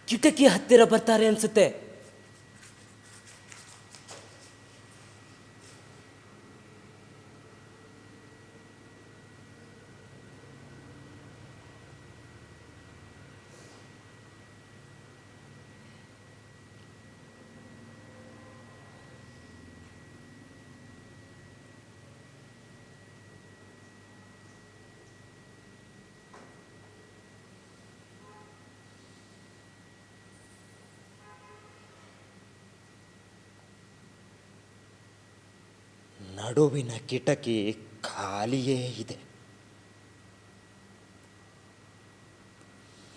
ಕಿಟಕಿ ಹತ್ತಿರ ಬರ್ತಾರೆ ಅನ್ಸುತ್ತೆ. ನಡುವಿನ ಕಿಟಕಿ ಖಾಲಿಯೇ ಇದೆ.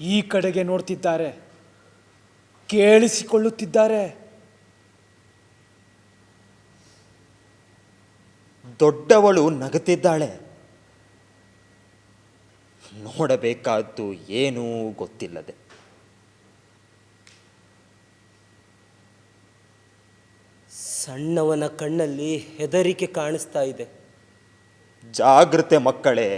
ಈ ಕಡೆಗೆ ನೋಡ್ತಿದ್ದಾರೆ, ಕೇಳಿಸಿಕೊಳ್ಳುತ್ತಿದ್ದಾರೆ. ದೊಡ್ಡವಳು ನಗುತ್ತಿದ್ದಾಳೆ. ನೋಡಬೇಕಾದ್ದು ಏನೂ ಗೊತ್ತಿಲ್ಲದೆ. ಸಣ್ಣವನ ಕಣ್ಣಲ್ಲಿ ಹೆದರಿಕೆ ಕಾಣಿಸ್ತಾ ಇದೆ. ಜಾಗ್ರತೆ ಮಕ್ಕಳೇ.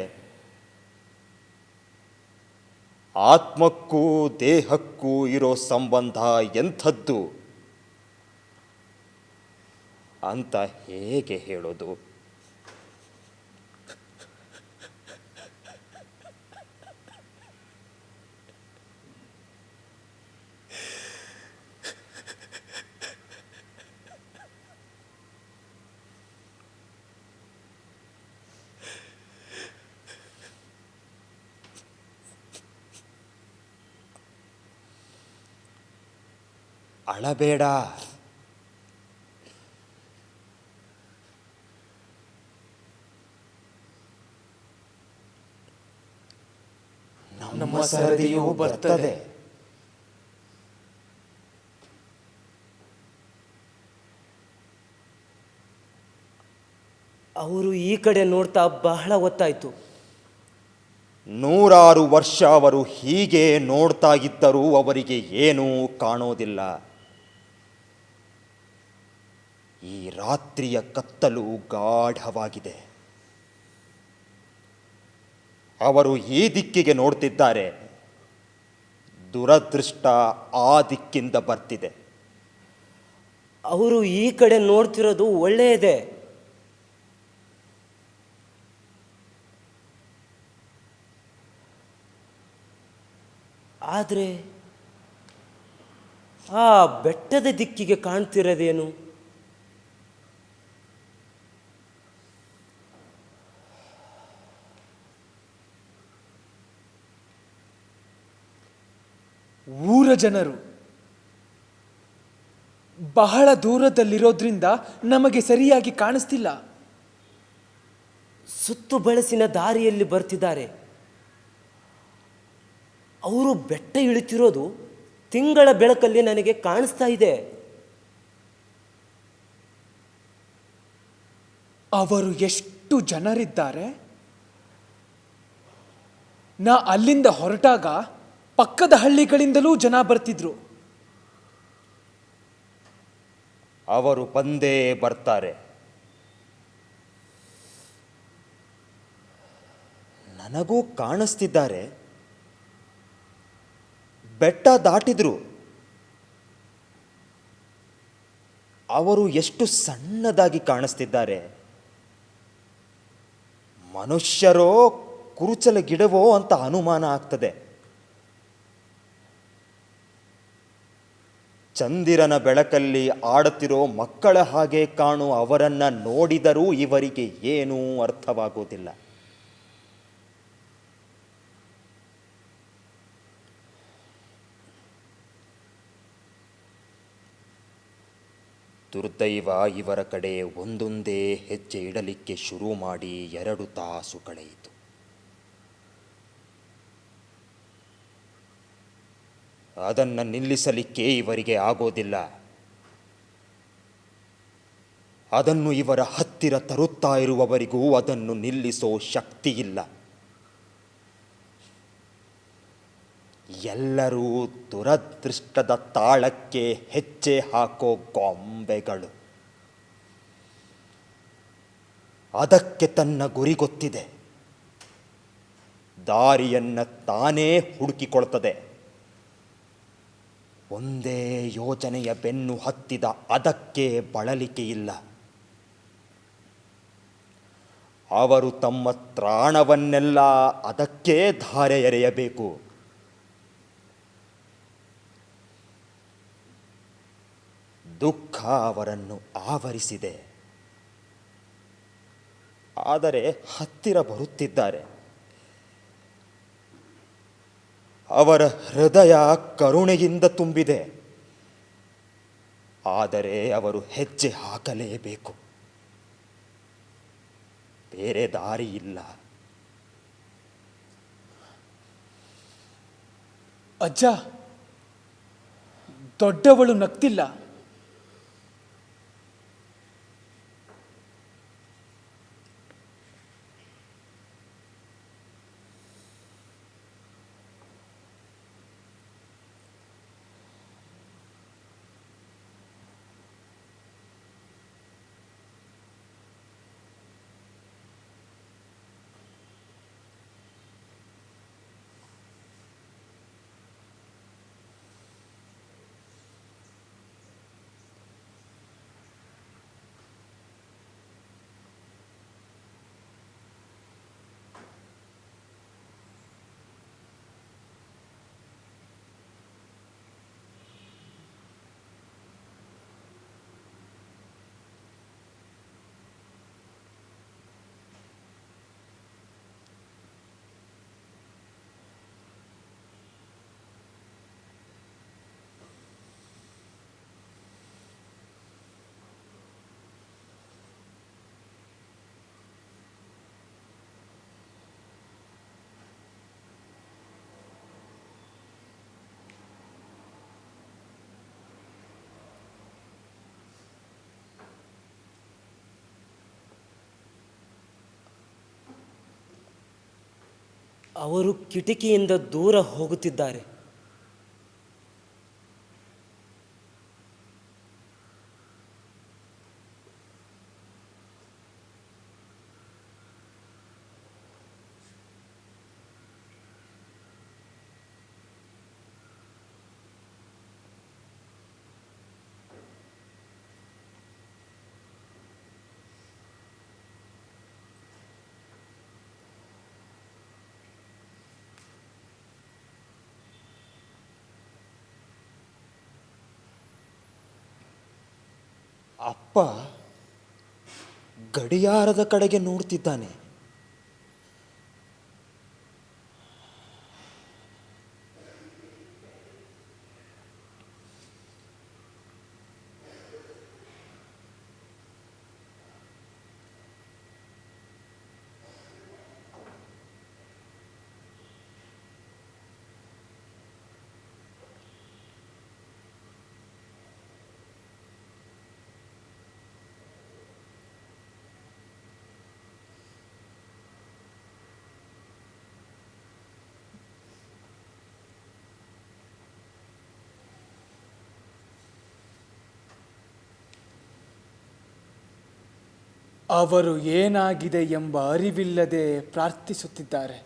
ಆತ್ಮಕ್ಕೂ ದೇಹಕ್ಕೂ ಇರೋ ಸಂಬಂಧ ಎಂಥದ್ದು ಅಂತ ಹೇಗೆ ಹೇಳೋದು? ಅಳಬೇಡ. ನಮ್ಮ ಸರದಿಯೂ ಬರ್ತದೆ. ಅವರು ಈ ಕಡೆ ನೋಡ್ತಾ ಬಹಳ ಹೊತ್ತಾಯಿತು. 100 ವರ್ಷ ಅವರು ಹೀಗೆ ನೋಡ್ತಾ ಇದ್ದರೂ ಅವರಿಗೆ ಏನೂ ಕಾಣೋದಿಲ್ಲ. ಈ ರಾತ್ರಿಯ ಕತ್ತಲು ಗಾಢವಾಗಿದೆ. ಅವರು ಈ ದಿಕ್ಕಿಗೆ ನೋಡ್ತಿದ್ದಾರೆ. ದುರದೃಷ್ಟ ಆ ದಿಕ್ಕಿಂದ ಬರ್ತಿದೆ. ಅವರು ಈ ಕಡೆ ನೋಡ್ತಿರೋದು ಒಳ್ಳೆಯದೇ. ಆದರೆ ಆ ಬೆಟ್ಟದ ದಿಕ್ಕಿಗೆ ಕಾಣ್ತಿರೋದೇನು? ಊರ ಜನರು ಬಹಳ ದೂರದಲ್ಲಿರೋದ್ರಿಂದ ನಮಗೆ ಸರಿಯಾಗಿ ಕಾಣಿಸ್ತಿಲ್ಲ. ಸುತ್ತು ಬಳಸಿನ ದಾರಿಯಲ್ಲಿ ಬರ್ತಿದ್ದಾರೆ. ಅವರು ಬೆಟ್ಟ ಇಳಿತಿರೋದು ತಿಂಗಳ ಬೆಳಕಲ್ಲಿ ನನಗೆ ಕಾಣಿಸ್ತಾ ಇದೆ. ಅವರು ಎಷ್ಟು ಜನರಿದ್ದಾರೆ? ನಾ ಅಲ್ಲಿಂದ ಹೊರಟಾಗ ಪಕ್ಕದ ಹಳ್ಳಿಗಳಿಂದಲೂ ಜನ ಬರ್ತಿದ್ರು. ಅವರು ಬಂದೇ ಬರ್ತಾರೆ. ನನಗೂ ಕಾಣಿಸ್ತಿದ್ದಾರೆ. ಬೆಟ್ಟ ದಾಟಿದ್ರು. ಅವರು ಎಷ್ಟು ಸಣ್ಣದಾಗಿ ಕಾಣಿಸ್ತಿದ್ದಾರೆ. ಮನುಷ್ಯರೋ ಕುರುಚಲ ಗಿಡವೋ ಅಂತ ಅನುಮಾನ ಆಗ್ತದೆ. ಚಂದಿರನ ಬೆಳಕಲ್ಲಿ ಆಡುತ್ತಿರೋ ಮಕ್ಕಳ ಹಾಗೆ ಕಾಣುವ ಅವರನ್ನು ನೋಡಿದರೂ ಇವರಿಗೆ ಏನೂ ಅರ್ಥವಾಗುವುದಿಲ್ಲ. ದುರ್ದೈವ ಇವರ ಕಡೆ ಒಂದೊಂದೇ ಹೆಜ್ಜೆ ಇಡಲಿಕ್ಕೆ ಶುರು ಮಾಡಿ 2 ತಾಸು ಕಳೆಯಿತು. ಅದನ್ನು ನಿಲ್ಲಿಸಲಿಕ್ಕೆ ಇವರಿಗೆ ಆಗೋದಿಲ್ಲ. ಅದನ್ನು ಇವರ ಹತ್ತಿರ ತರುತ್ತಾ ಇರುವವರಿಗೂ ಅದನ್ನು ನಿಲ್ಲಿಸೋ ಶಕ್ತಿ ಇಲ್ಲ. ಎಲ್ಲರೂ ದುರದೃಷ್ಟದ ತಾಳಕ್ಕೆ ಹೆಜ್ಜೆ ಹಾಕೋ ಗೊಂಬೆಗಳು. ಅದಕ್ಕೆ ತನ್ನ ಗುರಿ ಗೊತ್ತಿದೆ. ದಾರಿಯನ್ನು ತಾನೇ ಹುಡುಕಿಕೊಳ್ತದೆ. ಒಂದೇ ಯೋಜನೆಯ ಬೆನ್ನು ಹತ್ತಿದ ಅದಕ್ಕೆ ಬಳಲಿಕೆಯಿಲ್ಲ. ಅವರು ತಮ್ಮ ತ್ರಾಣವನ್ನೆಲ್ಲ ಅದಕ್ಕೆ ಧಾರೆ ಎರೆಯಬೇಕು. ದುಃಖ ಅವರನ್ನು ಆವರಿಸಿದೆ. ಆದರೆ ಹತ್ತಿರ ಬರುತ್ತಿದ್ದಾರೆ. ಅವರ ಹೃದಯ ಕರುಣೆಯಿಂದ ತುಂಬಿದೆ. ಆದರೆ ಅವರು ಹೆಜ್ಜೆ ಹಾಕಲೇಬೇಕು. ಬೇರೆ ದಾರಿ ಇಲ್ಲ. ಅಜ್ಜ, ದೊಡ್ಡವಳು ನಗ್ತಿಲ್ಲ. ಅವರು ಕಿಟಕಿಯಿಂದ ದೂರ ಹೋಗುತ್ತಿದ್ದಾರೆ. ಅಪ್ಪ ಗಡಿಯಾರದ ಕಡೆಗೆ ನೋಡ್ತಿದ್ದಾನೆ. ಅವರು ಏನಾಗಿದೆ ಎಂಬ ಅರಿವಿಲ್ಲದೆ ಪ್ರಾರ್ಥಿಸುತ್ತಿದ್ದಾರೆ.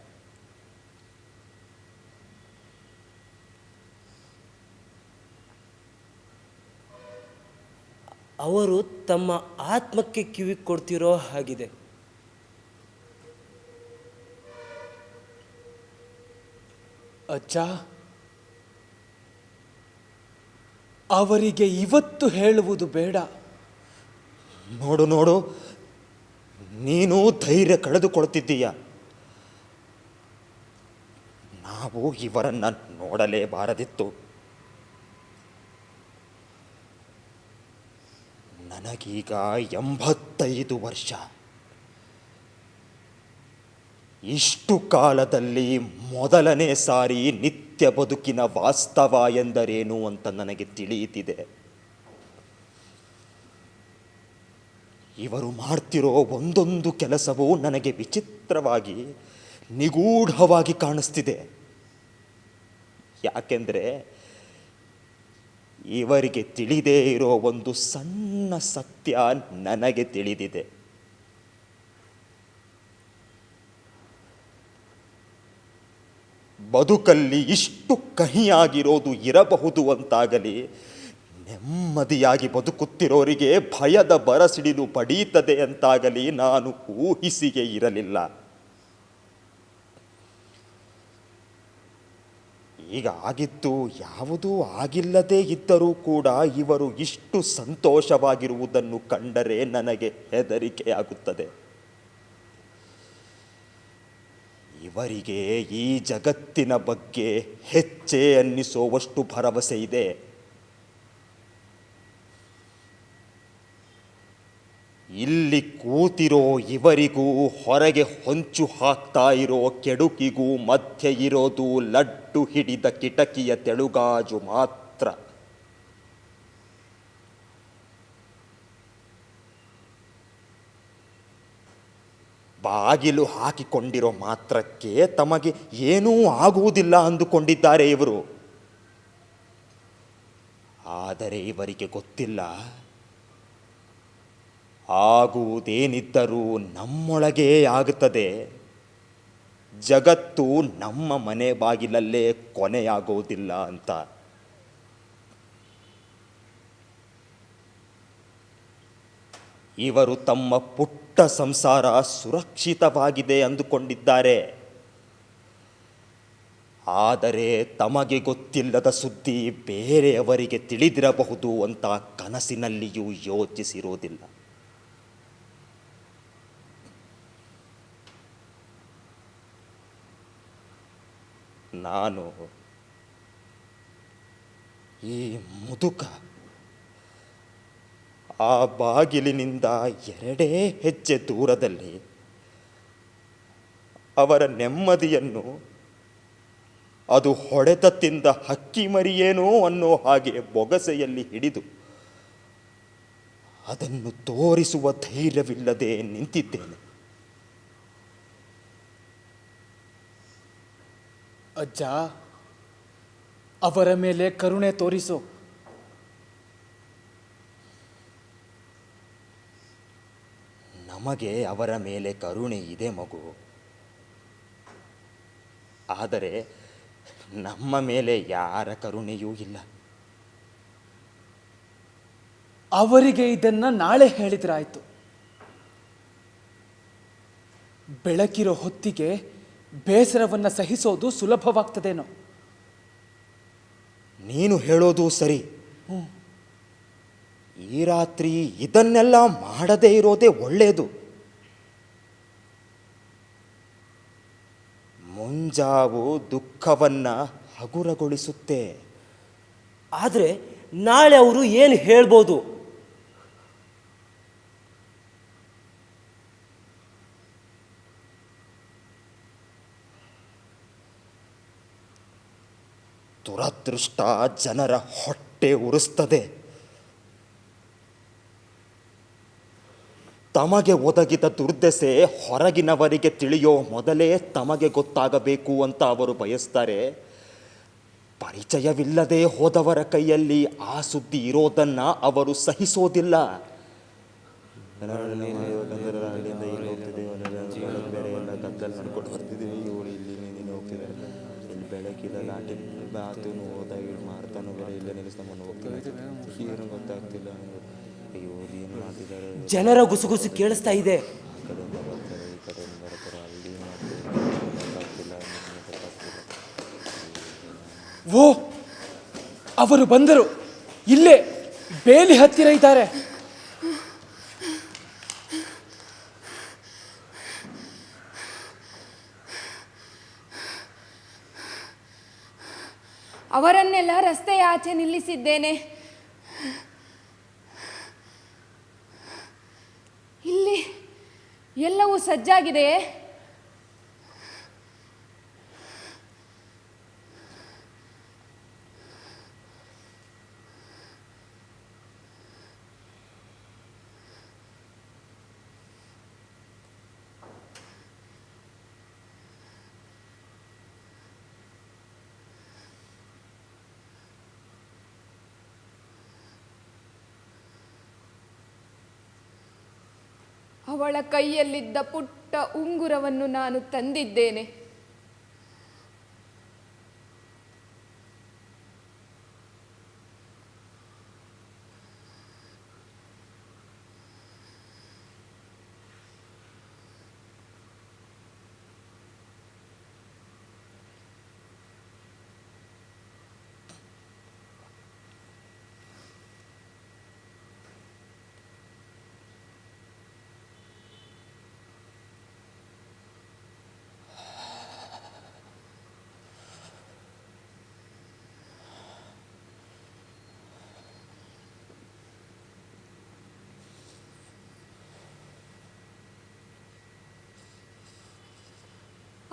ಅವರು ತಮ್ಮ ಆತ್ಮಕ್ಕೆ ಕಿವಿ ಕೊಡ್ತಿರೋ ಹಾಗಿದೆ. ಅಜ್ಜ, ಅವರಿಗೆ ಇವತ್ತು ಹೇಳುವುದು ಬೇಡ. ನೋಡು ನೋಡು, ನೀನು ಧೈರ್ಯ ಕಳೆದುಕೊಳ್ತಿದ್ದೀಯ. ನಾವು ಇವರನ್ನು ನೋಡಲೇಬಾರದಿತ್ತು. ನನಗೀಗ 85 ವರ್ಷ. ಇಷ್ಟು ಕಾಲದಲ್ಲಿ ಮೊದಲನೇ ಸಾರಿ ನಿತ್ಯ ಬದುಕಿನ ವಾಸ್ತವ ಎಂದರೇನು ಅಂತ ನನಗೆ ತಿಳಿಯುತ್ತಿದೆ. ಇವರು ಮಾಡ್ತಿರೋ ಒಂದೊಂದು ಕೆಲಸವೂ ನನಗೆ ವಿಚಿತ್ರವಾಗಿ, ನಿಗೂಢವಾಗಿ ಕಾಣಿಸ್ತಿದೆ. ಯಾಕೆಂದರೆ ಇವರಿಗೆ ತಿಳಿದೇ ಇರೋ ಒಂದು ಸಣ್ಣ ಸತ್ಯ ನನಗೆ ತಿಳಿದಿದೆ. ಬದುಕಲ್ಲಿ ಇಷ್ಟು ಕಹಿಯಾಗಿರೋದು ಇರಬಹುದು ಅಂತಾಗಲಿ, ನೆಮ್ಮದಿಯಾಗಿ ಬದುಕುತ್ತಿರೋರಿಗೆ ಭಯದ ಬರಸಿಡಿಲು ಪಡೀತದೆ ಅಂತಾಗಲಿ ನಾನು ಊಹಿಸಿಯೇ ಇರಲಿಲ್ಲ. ಈಗ ಆಗಿದ್ದು ಯಾವುದೂ ಆಗಿಲ್ಲದೇ ಇದ್ದರೂ ಕೂಡ ಇವರು ಇಷ್ಟು ಸಂತೋಷವಾಗಿರುವುದನ್ನು ಕಂಡರೆ ನನಗೆ ಹೆದರಿಕೆಯಾಗುತ್ತದೆ. ಇವರಿಗೆ ಈ ಜಗತ್ತಿನ ಬಗ್ಗೆ ಹೆಚ್ಚೇ ಅನ್ನಿಸೋವಷ್ಟು ಭರವಸೆ ಇದೆ. ಇಲ್ಲಿ ಕೂತಿರೋ ಇವರಿಗೂ ಹೊರಗೆ ಹೊಂಚು ಹಾಕ್ತಾ ಇರೋ ಕೆಡುಕಿಗೂ ಮಧ್ಯೆ ಇರೋದು ಲಡ್ಡು ಹಿಡಿದ ಕಿಟಕಿಯ ತೆಳುಗಾಜು ಮಾತ್ರ. ಬಾಗಿಲು ಹಾಕಿಕೊಂಡಿರೋ ಮಾತ್ರಕ್ಕೆ ತಮಗೆ ಏನೂ ಆಗುವುದಿಲ್ಲ ಅಂದುಕೊಂಡಿದ್ದಾರೆ ಇವರು. ಆದರೆ ಇವರಿಗೆ ಗೊತ್ತಿಲ್ಲ, ಆಗುವುದೇನಿದ್ದರೂ ನಮ್ಮೊಳಗೇ ಆಗುತ್ತದೆ. ಜಗತ್ತು ನಮ್ಮ ಮನೆ ಬಾಗಿಲಲ್ಲೇ ಕೊನೆಯಾಗೋದಿಲ್ಲ ಅಂತ. ಇವರು ತಮ್ಮ ಪುಟ್ಟ ಸಂಸಾರ ಸುರಕ್ಷಿತವಾಗಿದೆ ಅಂದುಕೊಂಡಿದ್ದಾರೆ. ಆದರೆ ತಮಗೆ ಗೊತ್ತಿಲ್ಲದ ಸುದ್ದಿ ಬೇರೆಯವರಿಗೆ ತಿಳಿದಿರಬಹುದು ಅಂತ ಕನಸಿನಲ್ಲಿಯೂ ಯೋಚಿಸಿರೋದಿಲ್ಲ. ನಾನು ಈ ಮುದುಕ ಆ ಬಾಗಿಲಿನಿಂದ 2 ಹೆಜ್ಜೆ ದೂರದಲ್ಲಿ ಅವರ ನೆಮ್ಮದಿಯನ್ನು ಅದು ಹೊಡೆತ ತಿಂದ ಹಕ್ಕಿ ಮರಿಯೇನೋ ಅನ್ನೋ ಹಾಗೆ ಬೊಗಸೆಯಲ್ಲಿ ಹಿಡಿದು ಅದನ್ನು ತೋರಿಸುವ ಧೈರ್ಯವಿಲ್ಲದೆ ನಿಂತಿದ್ದೇನೆ. ಅಜ್ಜ, ಅವರ ಮೇಲೆ ಕರುಣೆ ತೋರಿಸು. ನಮಗೆ ಅವರ ಮೇಲೆ ಕರುಣೆ ಇದೆ ಮಗು. ಆದರೆ ನಮ್ಮ ಮೇಲೆ ಯಾರ ಕರುಣೆಯೂ ಇಲ್ಲ. ಅವರಿಗೆ ಇದನ್ನ ನಾಳೆ ಹೇಳಿದ್ರಾಯ್ತು. ಬೆಳಕಿರೋ ಹೊತ್ತಿಗೆ ಬೇಸರವನ್ನ ಸಹಿಸೋದು ಸುಲಭವಾಗ್ತದೇನೋ. ನೀನು ಹೇಳೋದು ಸರಿ. ಈ ರಾತ್ರಿ ಇದನ್ನೆಲ್ಲ ಮಾಡದೇ ಇರೋದೇ ಒಳ್ಳೆಯದು. ಮುಂಜಾವು ದುಃಖವನ್ನ ಹಗುರಗೊಳಿಸುತ್ತೆ. ಆದರೆ ನಾಳೆ ಅವರು ಏನು ಹೇಳ್ಬೋದು? ದುರದೃಷ್ಟ ಜನರ ಹೊಟ್ಟೆ ಉರಿಸ್ತದೆ. ತಮಗೆ ಒದಗಿದ ದುರ್ದಶೆ ಹೊರಗಿನವರಿಗೆ ತಿಳಿಯೋ ಮೊದಲೇ ತಮಗೆ ಗೊತ್ತಾಗಬೇಕು ಅಂತ ಅವರು ಬಯಸ್ತಾರೆ. ಪರಿಚಯವಿಲ್ಲದೆ ಹೋದವರ ಕೈಯಲ್ಲಿ ಆ ಸುದ್ದಿ ಇರೋದನ್ನ ಅವರು ಸಹಿಸೋದಿಲ್ಲ. ಬೆಳಕಿದ ಲಾಟಿ ಬಾತುನು ಹೋದಾಗ ಮಾಡ್ತಾನು ಬೇರೆ ಇಲ್ಲೇ ನಿಲ್ಲಿಸ್ತಾನು ಹೋಗ್ತೀನಿ. ಏನು ಗೊತ್ತಾಗ್ತಿಲ್ಲ. ಅಯ್ಯೋ ಏನು ಮಾಡ್ತಿದ್ದಾರೆ. ಜನರ ಗುಸುಗುಸು ಕೇಳಿಸ್ತಾ ಇದೆ. ಆ ಕಡೆಯಿಂದ ಬರ್ತಾರೆ, ಈ ಕಡೆಯಿಂದ ಬರ್ತಾರೆ, ಅಲ್ಲಿ ಗೊತ್ತಾಗ್ತಿಲ್ಲ. ಓ, ಅವರು ಬಂದರು. ಇಲ್ಲೇ ಬೇಲಿ ಹತ್ತಿರ ಇದ್ದಾರೆ. ಅವರನ್ನೆಲ್ಲ ರಸ್ತೆಯ ಆಚೆ ನಿಲ್ಲಿಸಿದ್ದೇನೆ. ಇಲ್ಲಿ ಎಲ್ಲವೂ ಸಜ್ಜಾಗಿದೆಯೇ? ಅವಳ ಕೈಯಲ್ಲಿದ್ದ ಪುಟ್ಟ ಉಂಗುರವನ್ನು ನಾನು ತಂದಿದ್ದೇನೆ.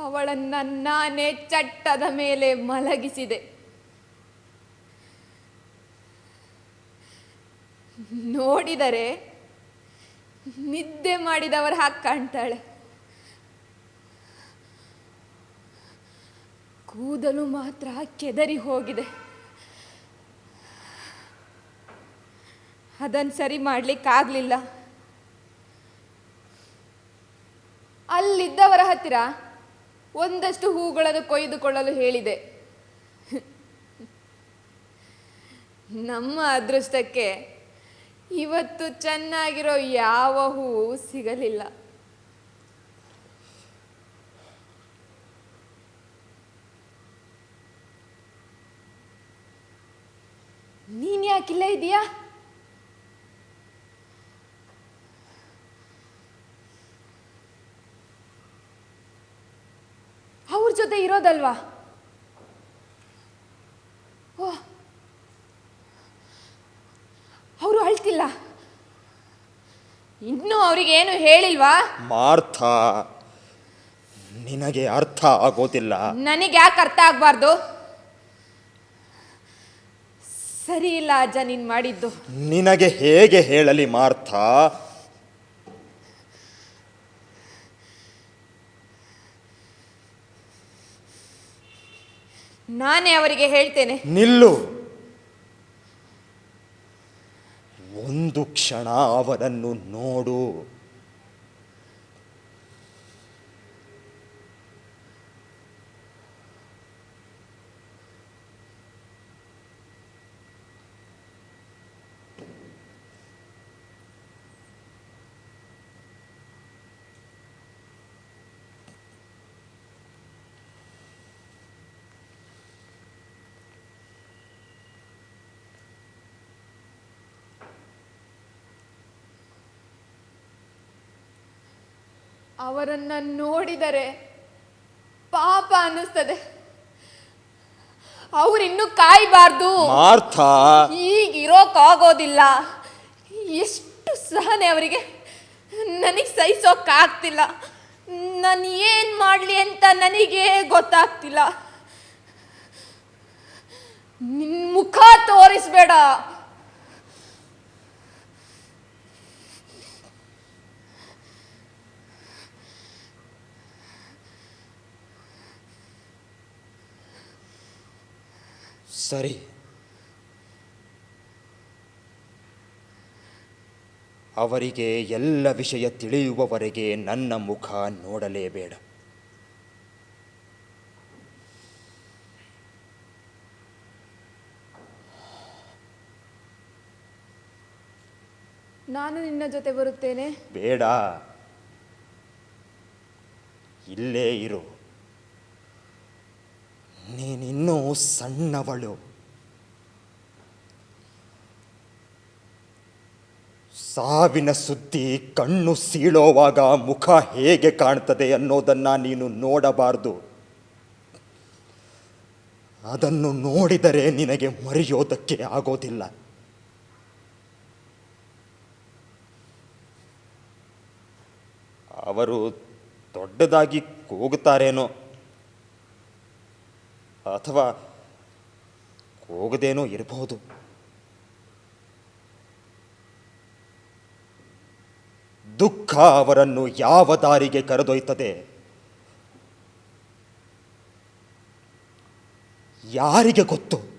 ಅವಳನ್ನು ನಾನೇ ಚಟ್ಟದ ಮೇಲೆ ಮಲಗಿಸಿದೆ. ನೋಡಿದರೆ ನಿದ್ದೆ ಮಾಡಿದವರ ಹಾಗೆ ಕಾಣ್ತಾಳೆ. ಕೂದಲು ಮಾತ್ರ ಕೆದರಿ ಹೋಗಿದೆ. ಅದನ್ನು ಸರಿ ಮಾಡಲಿಕ್ಕಾಗಲಿಲ್ಲ. ಅಲ್ಲಿದ್ದವರ ಹತ್ತಿರ ಒಂದಷ್ಟು ಹೂಗಳನ್ನು ಕೊಯ್ದುಕೊಳ್ಳಲು ಹೇಳಿದೆ. ನಮ್ಮ ಅದೃಷ್ಟಕ್ಕೆ ಇವತ್ತು ಚೆನ್ನಾಗಿರೋ ಯಾವ ಹೂವು ಸಿಗಲಿಲ್ಲ. ನೀನ್ ಯಾಕಿಲ್ಲ ಇದೆಯಾ? ಅವ್ರ ಜೊತೆ ಇರೋದಲ್ವಾ? ಓ, ಅವರು ಅಳ್ತಿಲ್ಲ. ಇನ್ನೂ ಅವರಿಗೇನು ಹೇಳಿಲ್ವಾ? ಮಾರ್ಥ, ನಿನಗೆ ಅರ್ಥ ಆಗೋದಿಲ್ಲ. ನನಗೆ ಯಾಕೆ ಅರ್ಥ ಆಗ್ಬಾರ್ದು? ಸರಿ ಇಲ್ಲ ಅಜ್ಜ ನೀನ್ ಮಾಡಿದ್ದು. ನಿನಗೆ ಹೇಗೆ ಹೇಳಲಿ ಮಾರ್ಥ? ನಾನೇ ಅವರಿಗೆ ಹೇಳ್ತೇನೆ. ನಿಲ್ಲು. ಒಂದು ಕ್ಷಣ ಅವರನ್ನು ನೋಡು. ಅವರನ್ನ ನೋಡಿದರೆ ಪಾಪ ಅನ್ನಿಸ್ತದೆ. ಅವರಿನ್ನೂ ಕಾಯಬಾರ್ದು. ಮಾರ್ಥಾ, ಈಗಿರೋಕ್ಕಾಗೋದಿಲ್ಲ. ಎಷ್ಟು ಸಹನೆ ಅವರಿಗೆ, ನನಗೆ ಸಹಿಸೋಕ್ಕಾಗ್ತಿಲ್ಲ. ನಾನು ಏನು ಮಾಡಲಿ ಅಂತ ನನಗೆ ಗೊತ್ತಾಗ್ತಿಲ್ಲ. ನಿನ್ನ ಮುಖ ತೋರಿಸ್ಬೇಡ. ಸರಿ, ಅವರಿಗೆ ಎಲ್ಲ ವಿಷಯ ತಿಳಿಯುವವರೆಗೆ ನನ್ನ ಮುಖ ನೋಡಲೇಬೇಡ. ನಾನು ನಿನ್ನ ಜೊತೆ ಬರುತ್ತೇನೆ. ಬೇಡ, ಇಲ್ಲೇ ಇರು. ನೀನಿನ್ನೂ ಸಣ್ಣವಳು. ಸಾವಿನ ಸುದ್ದಿ ಕಣ್ಣು ಸೀಳೋವಾಗ ಮುಖ ಹೇಗೆ ಕಾಣ್ತದೆ ಅನ್ನೋದನ್ನು ನೀನು ನೋಡಬಾರದು. ಅದನ್ನು ನೋಡಿದರೆ ನಿನಗೆ ಮರೆಯೋದಕ್ಕೆ ಆಗೋದಿಲ್ಲ. ಅವರು ದೊಡ್ಡದಾಗಿ ಕೂಗುತ್ತಾರೇನೋ, ಅಥವಾ ಕೂಗದೇನೋ ಇರಬಹುದು. ದುಃಖ ಅವರನ್ನು ಯಾವ ದಾರಿಗೆ ಕರೆದೊಯ್ತದೆ ಯಾರಿಗೆ ಗೊತ್ತು?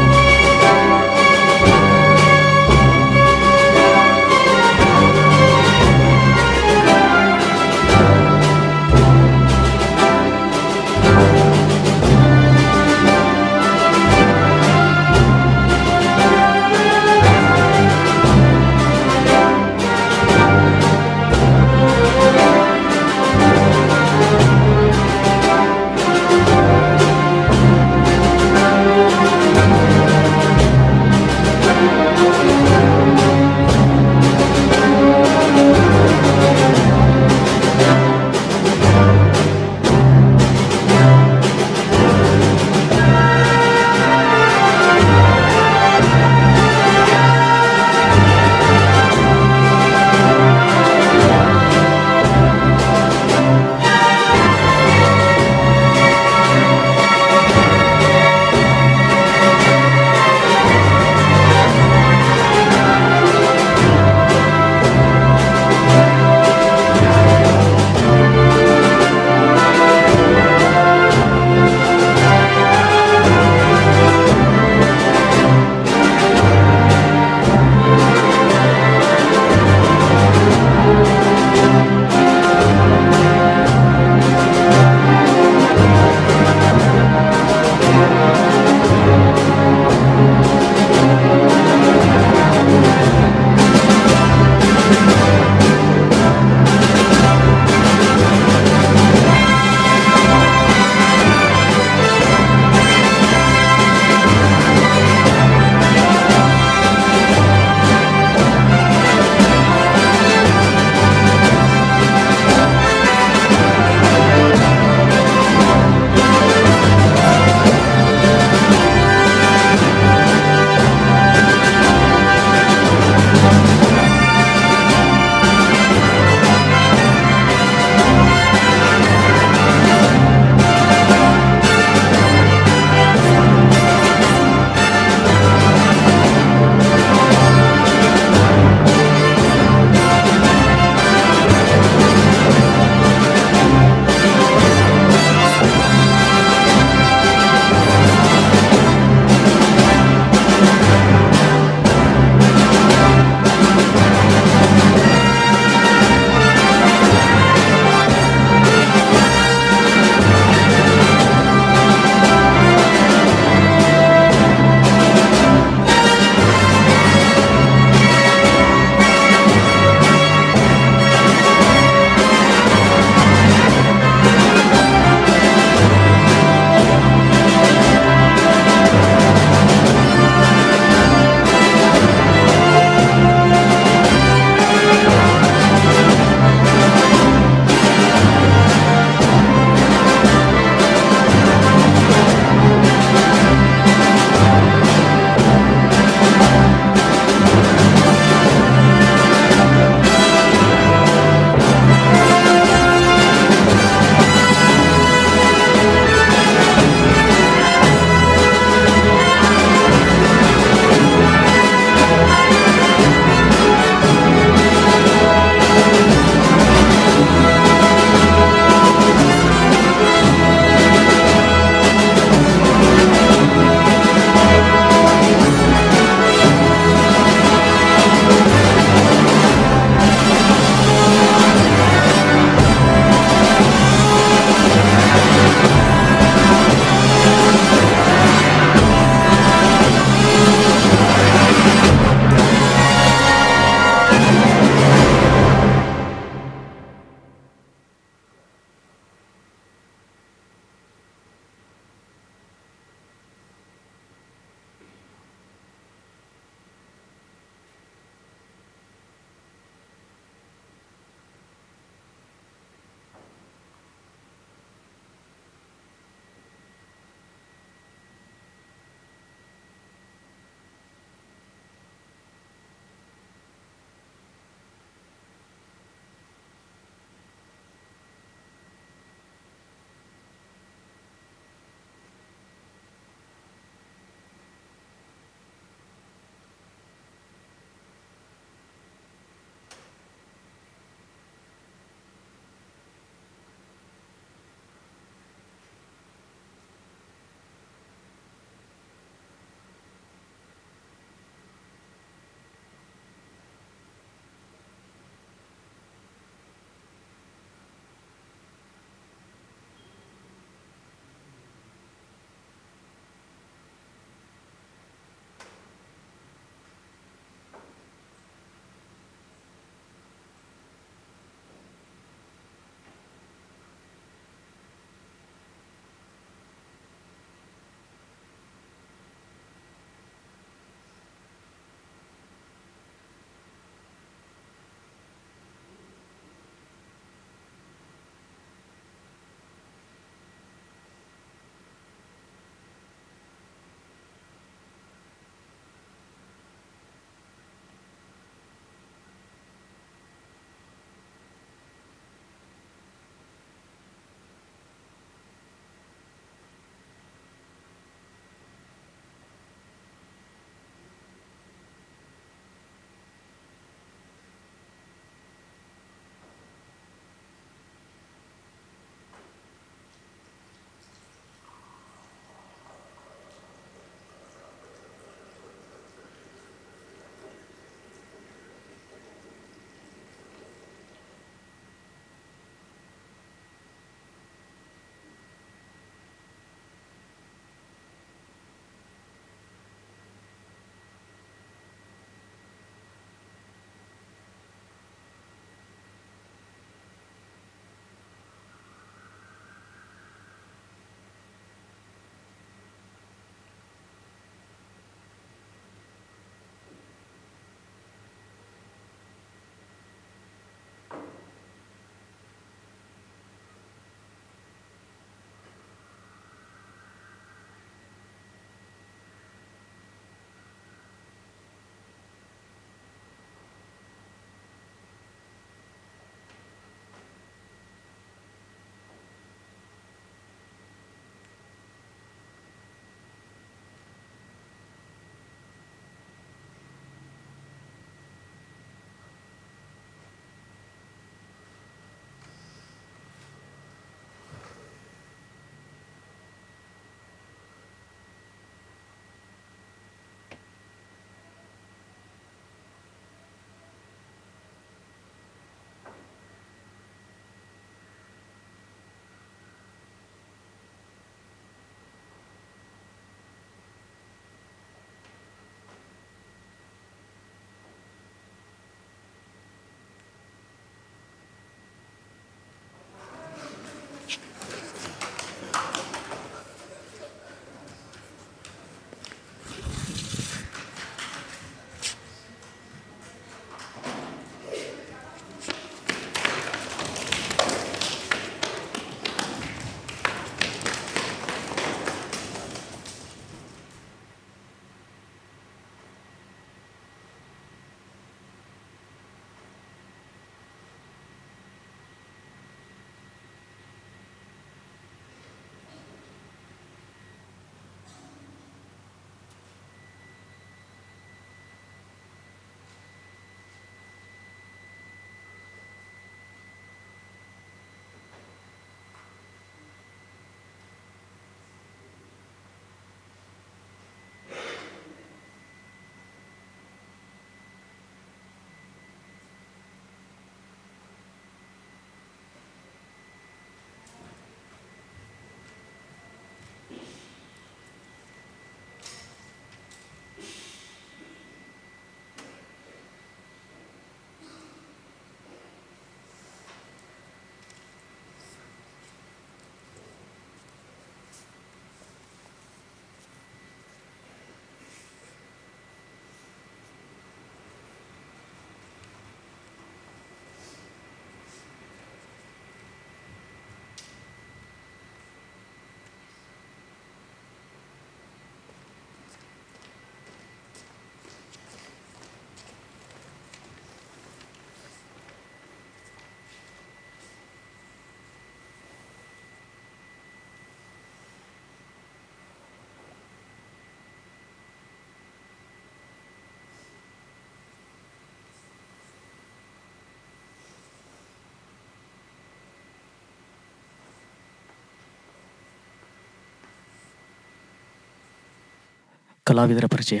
ಕಲಾವಿದರ ಪರಿಚಯ.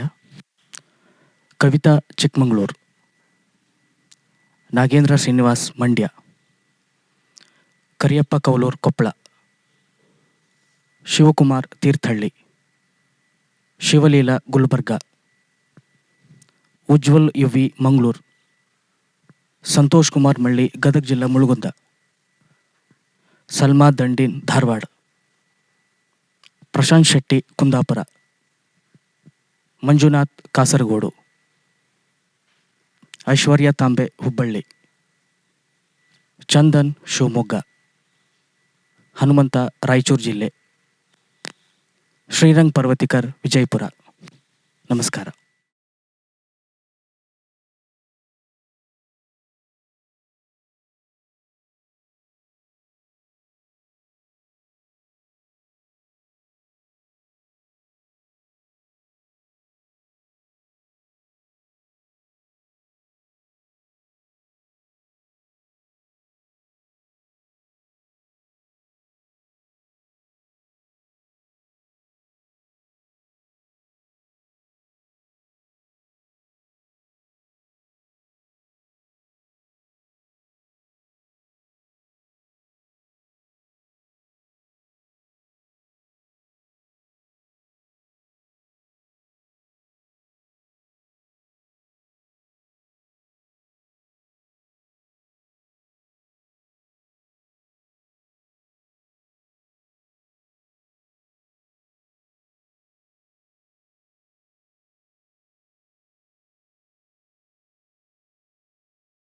ಕವಿತಾ ಚಿಕ್ಕಮಗಳೂರು, ನಾಗೇಂದ್ರ ಶ್ರೀನಿವಾಸ್ ಮಂಡ್ಯ, ಕರಿಯಪ್ಪ ಕೌಲೂರ್ ಕೊಪ್ಪಳ, ಶಿವಕುಮಾರ್ ತೀರ್ಥಹಳ್ಳಿ, ಶಿವಲೀಲಾ ಗುಲ್ಬರ್ಗ, ಉಜ್ವಲ್ ಯುವಿ ಮಂಗಳೂರು, ಸಂತೋಷ್ ಕುಮಾರ್ ಮಳ್ಳಿ ಗದಗ ಜಿಲ್ಲಾ ಮುಳುಗುಂದ, ಸಲ್ಮಾ ದಂಡೀನ್ ಧಾರವಾಡ, ಪ್ರಶಾಂತ್ ಶೆಟ್ಟಿ ಕುಂದಾಪುರ, ಮಂಜುನಾಥ್ ಕಾಸರಗೋಡು, ಐಶ್ವರ್ಯ ತಾಂಬೆ ಹುಬ್ಬಳ್ಳಿ, ಚಂದನ್ ಶಿವಮೊಗ್ಗ, ಹನುಮಂತ ರಾಯಚೂರು ಜಿಲ್ಲೆ, ಶ್ರೀರಂಗ್ ಪರ್ವತಿಕರ್ ವಿಜಯಪುರ. ನಮಸ್ಕಾರ.